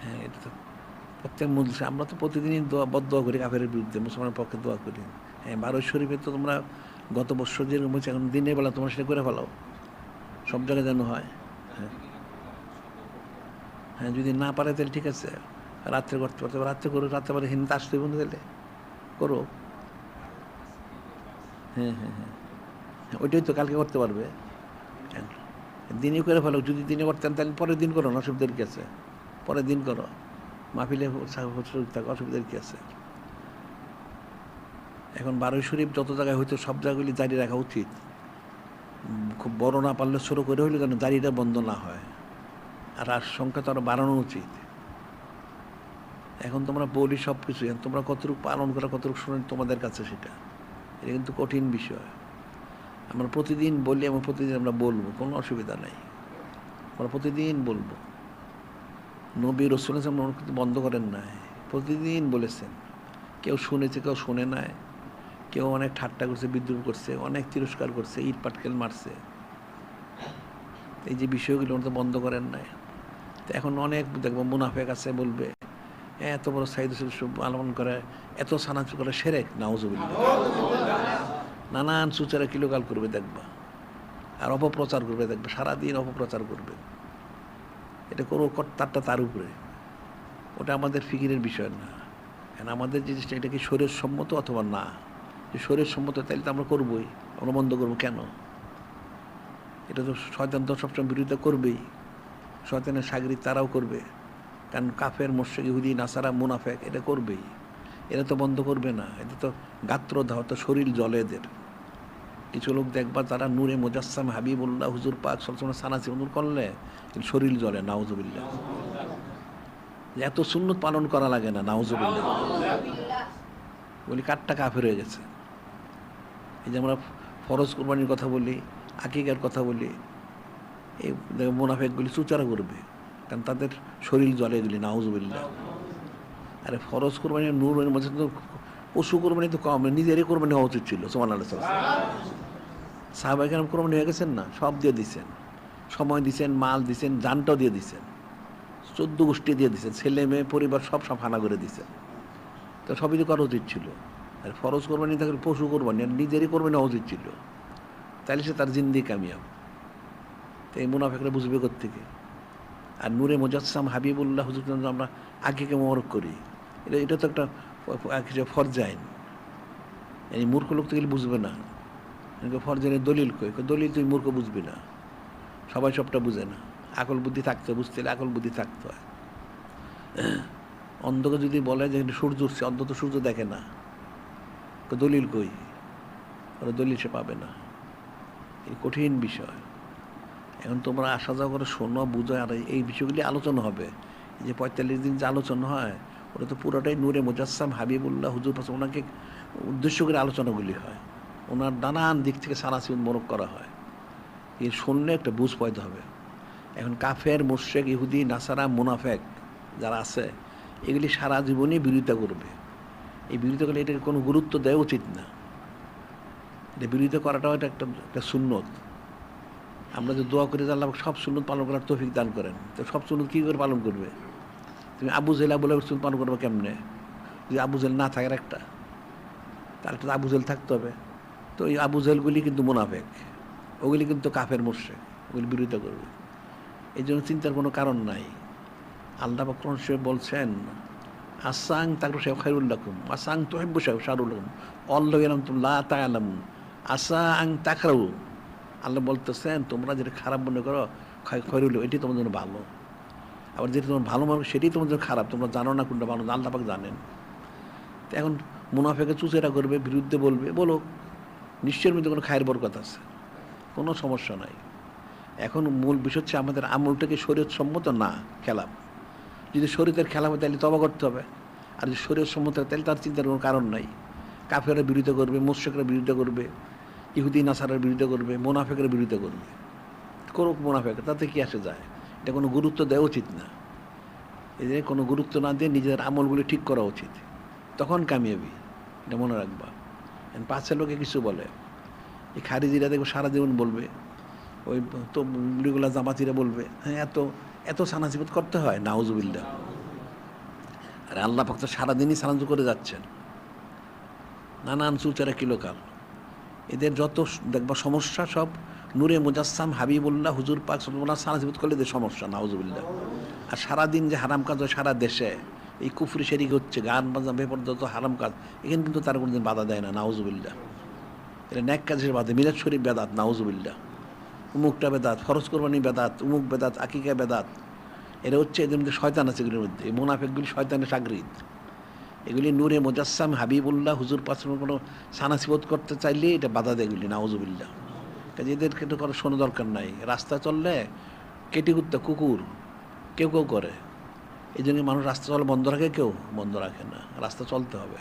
হ্যাঁ, এটা তো আমরা তো প্রতিদিনই বদদোয়া করি কাফেরের বিরুদ্ধে, মুসলমানের পক্ষে দোয়া করি। হ্যাঁ, 12 শরীফে তো তোমরা গত বছর যেরকম বলছে, এখন দিনের বেলা তোমরা সেটা করে ফেলাও, সব জায়গায় যেন হয়। হ্যাঁ হ্যাঁ, যদি না পারে তাহলে ঠিক আছে, রাত্রে করতে পারতে রাত্রে করো, রাত্রে পারে হিন্দু আসতে বন্ধু তাহলে করো। হ্যাঁ হ্যাঁ হ্যাঁ, ওইটাই তো কালকে করতে পারবে, দিনে করে ফেলো। যদি দিনে করতেন তাহলে পরের দিন করো না, অসুবিধার কি আছে? পরের দিন করো, মাহফিলে থাকো, অসুবিধার কি আছে? এখন 12 শরীফ যত জায়গায় হয়তো সব জায়গাগুলি জারি রাখা উচিত, খুব বড় না পারলে ছোট করে হইলে যেন জারিটা বন্ধ না হয়, আর সংখ্যা তো আরও বাড়ানো উচিত। এখন তোমরা বলি সব কিছু, তোমরা কতটুকু পালন করা, কতটুকু শোনেন তোমাদের কাছে, সেটা এটা কিন্তু কঠিন বিষয়। আমরা প্রতিদিন বলি এবং প্রতিদিন আমরা বলবো, কোনো অসুবিধা নাই, আমরা প্রতিদিন বলবো। নবী রাসূল সাল্লাল্লাহু আলাইহি ওয়াসাল্লাম বন্ধ করেন নাই, প্রতিদিন বলেছেন। কেউ শুনেছে, কেউ শুনে নাই, কেউ অনেক ঠাট্টা করছে, বিদ্রুপ করছে, অনেক তিরস্কার করছে, ইট পাটকেল মারছে। এই যে বিষয়গুলো তো বন্ধ করেন নাই। তো এখন অনেক দেখবো মুনাফেক আছে, বলবে এত বড় সাইদ পালন করে, এত সানাচু করে, সেরেক, নাউজুবিল্লাহ, নানান সুচারা কিলোকাল করবে দেখবা, আর অপপ্রচার করবে দেখবে, সারাদিন অপপ্রচার করবে। এটা কোনো কর্তারটা তার উপরে, ওটা আমাদের ফিকিরের বিষয় না। কারণ আমাদের জিনিসটা এটা কি শরীর সম্মত অথবা না, যে শরীর সম্মত তাইলে তো আমরা করবোই, আমরা বন্ধ করবো কেন? এটা তো শয়তান তো সবসময় বিরোধিতা করবেই, শয়তানের সাগরিদ তারাও করবে, কারণ কাফের, মুশরিক, ইহুদি, নাসারা, মুনাফেক এটা করবেই, এরা তো বন্ধ করবে না। এটা তো গাত্র দাও, তো শরীর জ্বলে এদের। কিছু লোক দেখবা তারা নূরে মুজাসসাম হাবিবুল্লাহ হুজুর পাক সাল্লাল্লাহু আলাইহি ওয়াসাল্লাম সানাসি হুজুর করলে শরীর জ্বলে, নাউজুবিল্লাহ। এত সুন্নত পালন করা লাগে না, নাউজুবিল্লাহ। বলি কাঠটা কাফের হয়ে গেছে। এই যে আমরা ফরজ কুরবানির কথা বলি, আকিকার কথা বলি, এই মুনাফেকগুলি চুচারা করবে, কারণ তাদের শরীর জ্বলে এগুলি, নাউজুবিল্লাহ। আরে ফরজ কোরবানির নূরের মধ্যে তো পশু কোরবানি তো কম, নিজেরই কোরবানি হওয়া উচিত ছিল। সুবহানাল্লাহ। সাহাবায়ে কেরাম কোরবানি হয়ে গেছেন না, সব দিয়ে দিচ্ছেন, সময় দিচ্ছেন, মাল দিচ্ছেন, জানটাও দিয়ে দিচ্ছেন, 14 গোষ্ঠী দিয়ে দিচ্ছেন, ছেলে মেয়ে পরিবার সব সব হানা করে দিচ্ছেন। তো সবই তো করা উচিত ছিল। আর ফরজ কোরবানি থাকলে পশু কোরবানি, আর নিজেরই কোরবানি হওয়া উচিত ছিল, তাইলে সে তার জিন্দি কামিয়াব। তো এই মুনাফেকরা বুঝবে কোত্থেকে? আর নূরে মুজাসসাম হাবিবুল্লাহ হুজুর আমরা আকিকা মোবারক করি, এটা তো একটা ফরজাইন। এই মূর্খ লোক তো গেলে বুঝবে না, ফরজাইনের দলিল কই, দলিল তুই মূর্খ বুঝবি না, সবাই সবটা বুঝে না, আকল বুদ্ধি থাকতে হয়, বুঝতে হলে আকল বুদ্ধি থাকতে হয়। অন্ধকে যদি বলে যে সূর্য উঠছে, অন্ধ তো সূর্য দেখে না, দলিল কই, ওরা দলিল সে পাবে না। এই কঠিন বিষয়। এখন তোমরা আসা যাওয়া করে শোনো, বুঝো, আর এই বিষয়গুলি আলোচনা হবে। এই যে 45 দিন যে আলোচনা হয়, ওটা তো পুরোটাই নূরে মুজাসসাম হাবিবুল্লাহ হুজুর পাশে ওনাকে উদ্দেশ্য করে আলোচনাগুলি হয়, ওনার নানান দিক থেকে সানাসি মোরক করা হয়। এই শুনলে একটা বুঝ পয়দা হবে। এখন কাফের, মুশরিক, ইহুদি, নাসারা, মুনাফেক যারা আছে, এগুলি সারা জীবনই বিরোধিতা করবে। এই বিরোধিতা করলে এটাকে কোনো গুরুত্ব দেওয়া উচিত না। এটা বিরোধিতা করাটাও এটা একটা সুন্নত। আমরা যে দোয়া করি যে আল্লাহ সব সুন্নত পালন করার তৌফিক দান করেন, তো সব সুন্নত কী করে পালন করবে? তুমি আবু জেল বলে সুন্নত পালন করবে কেমনে? যদি আবু জেল না থাকার একটা, তার একটা আবু জেল থাকতে হবে। তো এই আবু জেলগুলি কিন্তু মুনাফেক, ওগুলি কিন্তু কাফের মুশরিক, ওগুলি বিরোধিতা করবে। এই জন্য চিন্তার কোনো কারণ নাই। আল্লাহ পাক কোরআন শরীফে বলছেন, আসাং তাকরু শাইউন খায়রুল লাকুম, আসাং তুহিব্বু শাইউন শাররুল লাকুম, আল্লাহু ইয়ালামু লা তা'লামুন, আসাং তাকরাহু। আল্লাহ বলতেছেন তোমরা যেটা খারাপ মনে করো খয়রুল, এটি তোমার জন্য ভালো, আবার যেটা তোমার ভালো মনে করো সেটাই তোমার জন্য খারাপ, তোমরা জানো না কোনটা ভালো, আল্লাহ পাক জানেন। তো এখন মুনাফেকে চুচেরা করবে, বিরুদ্ধে বলবে, বলো, নিশ্চয়ের মধ্যে কোনো খায়ের বরকত আছে, কোনো সমস্যা নাই। এখন মূল বিষয় হচ্ছে আমাদের আমলটাকে শরীয়ত সম্মত না খেলাফ। যদি শরীয়তের খেলাফ হয় তাহলে তওবা করতে হবে, আর যদি শরীয়ত সম্মত হয় তাহলে তার চিন্তার কোনো কারণ নাই। কাফেররা বিরোধিতা করবে, মুশরিকরা বিরোধিতা করবে, ইহুদি নাসারার বিরোধিতা করবে, মুনাফেকের বিরোধিতা করবে, করুক মুনাফেক, তাতে কি আসে যায়? এটা কোনো গুরুত্ব দেওয়া উচিত না। এদের কোনো গুরুত্ব না দিয়ে নিজেদের আমলগুলি ঠিক করা উচিত, তখন কামিয়াবি, এটা মনে রাখবা। পাঁচের লোকে কিছু বলে, এই খারিজিরা দেখবো সারা জীবন বলবে, ওই তো মুড়িগুলা জামাতিরা বলবে, হ্যাঁ এত এত সানাসিবত করতে হয়, নাউজুবিল্লাহ। আর আল্লাহ পাক তো সারাদিনই সালান্ত করে যাচ্ছেন, নানান চুলচারা কিলোকাল। এদের যত দেখবা সমস্যা সব নূরে মুজাসসাম হাবিবুল্লাহ হুজুর পাক সাল্লাল্লাহু সালাত করলে এদের সমস্যা, নাউজুবিল্লাহ। আর সারাদিন যে হারাম কাজ হয় সারা দেশে, এই কুফরি শরিক হচ্ছে, গান বাজনা বেপর যত হারাম কাজ, এখানে কিন্তু তার কোনোদিন বাধা দেয় না, নাউজুবিল্লাহ। এটা ন্যাক কাজের বাধা, মিলাদ শরীফ বেদাত, নাউজুবিল্লাহ। উমুকটা বেদাত, ফরজ কোরবানি বেদাত, উমুক বেদাত, আকিকা বেদাত। এরা হচ্ছে এদের মধ্যে শয়তান আছে, এগুলির মধ্যে এই মুনাফিকগুলি শয়তানের সাগরিদ। এগুলি নূরে মুজাসসাম হাবিবুল্লাহ হুজুর পাক কোনো সানাসিবত করতে চাইলে এটা বাধা দেয় এগুলি, নাউজুবিল্লাহ। কাজে এদেরকে তো করার শোনো দরকার নাই। রাস্তা চললে কেটে কুত্তা কুকুর কেউ কেউ করে, এই জন্য মানুষ রাস্তা চলা বন্ধ রাখে, কেউ বন্ধ রাখে না। রাস্তা চলতে হবে,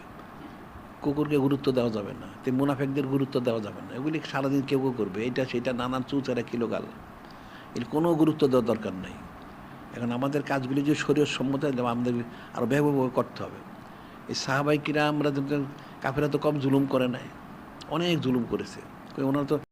কুকুরকে গুরুত্ব দেওয়া যাবে না, তে মুনাফেকদের গুরুত্ব দেওয়া যাবে না। এগুলি সারাদিন কেউ কেউ করবে, এটা সেটা নানান চুচারা কিলোগাল, এর কোনো গুরুত্ব দেওয়ার দরকার নেই। এখন আমাদের কাজগুলি যে শরীয়ত সম্মত, আমাদের আরও ব্যাপকভাবে করতে হবে। এই সাহাবাই কিরাম আমরা কাফেরা তো কম জুলুম করে নাই, অনেক জুলুম করেছে, ওনারা তো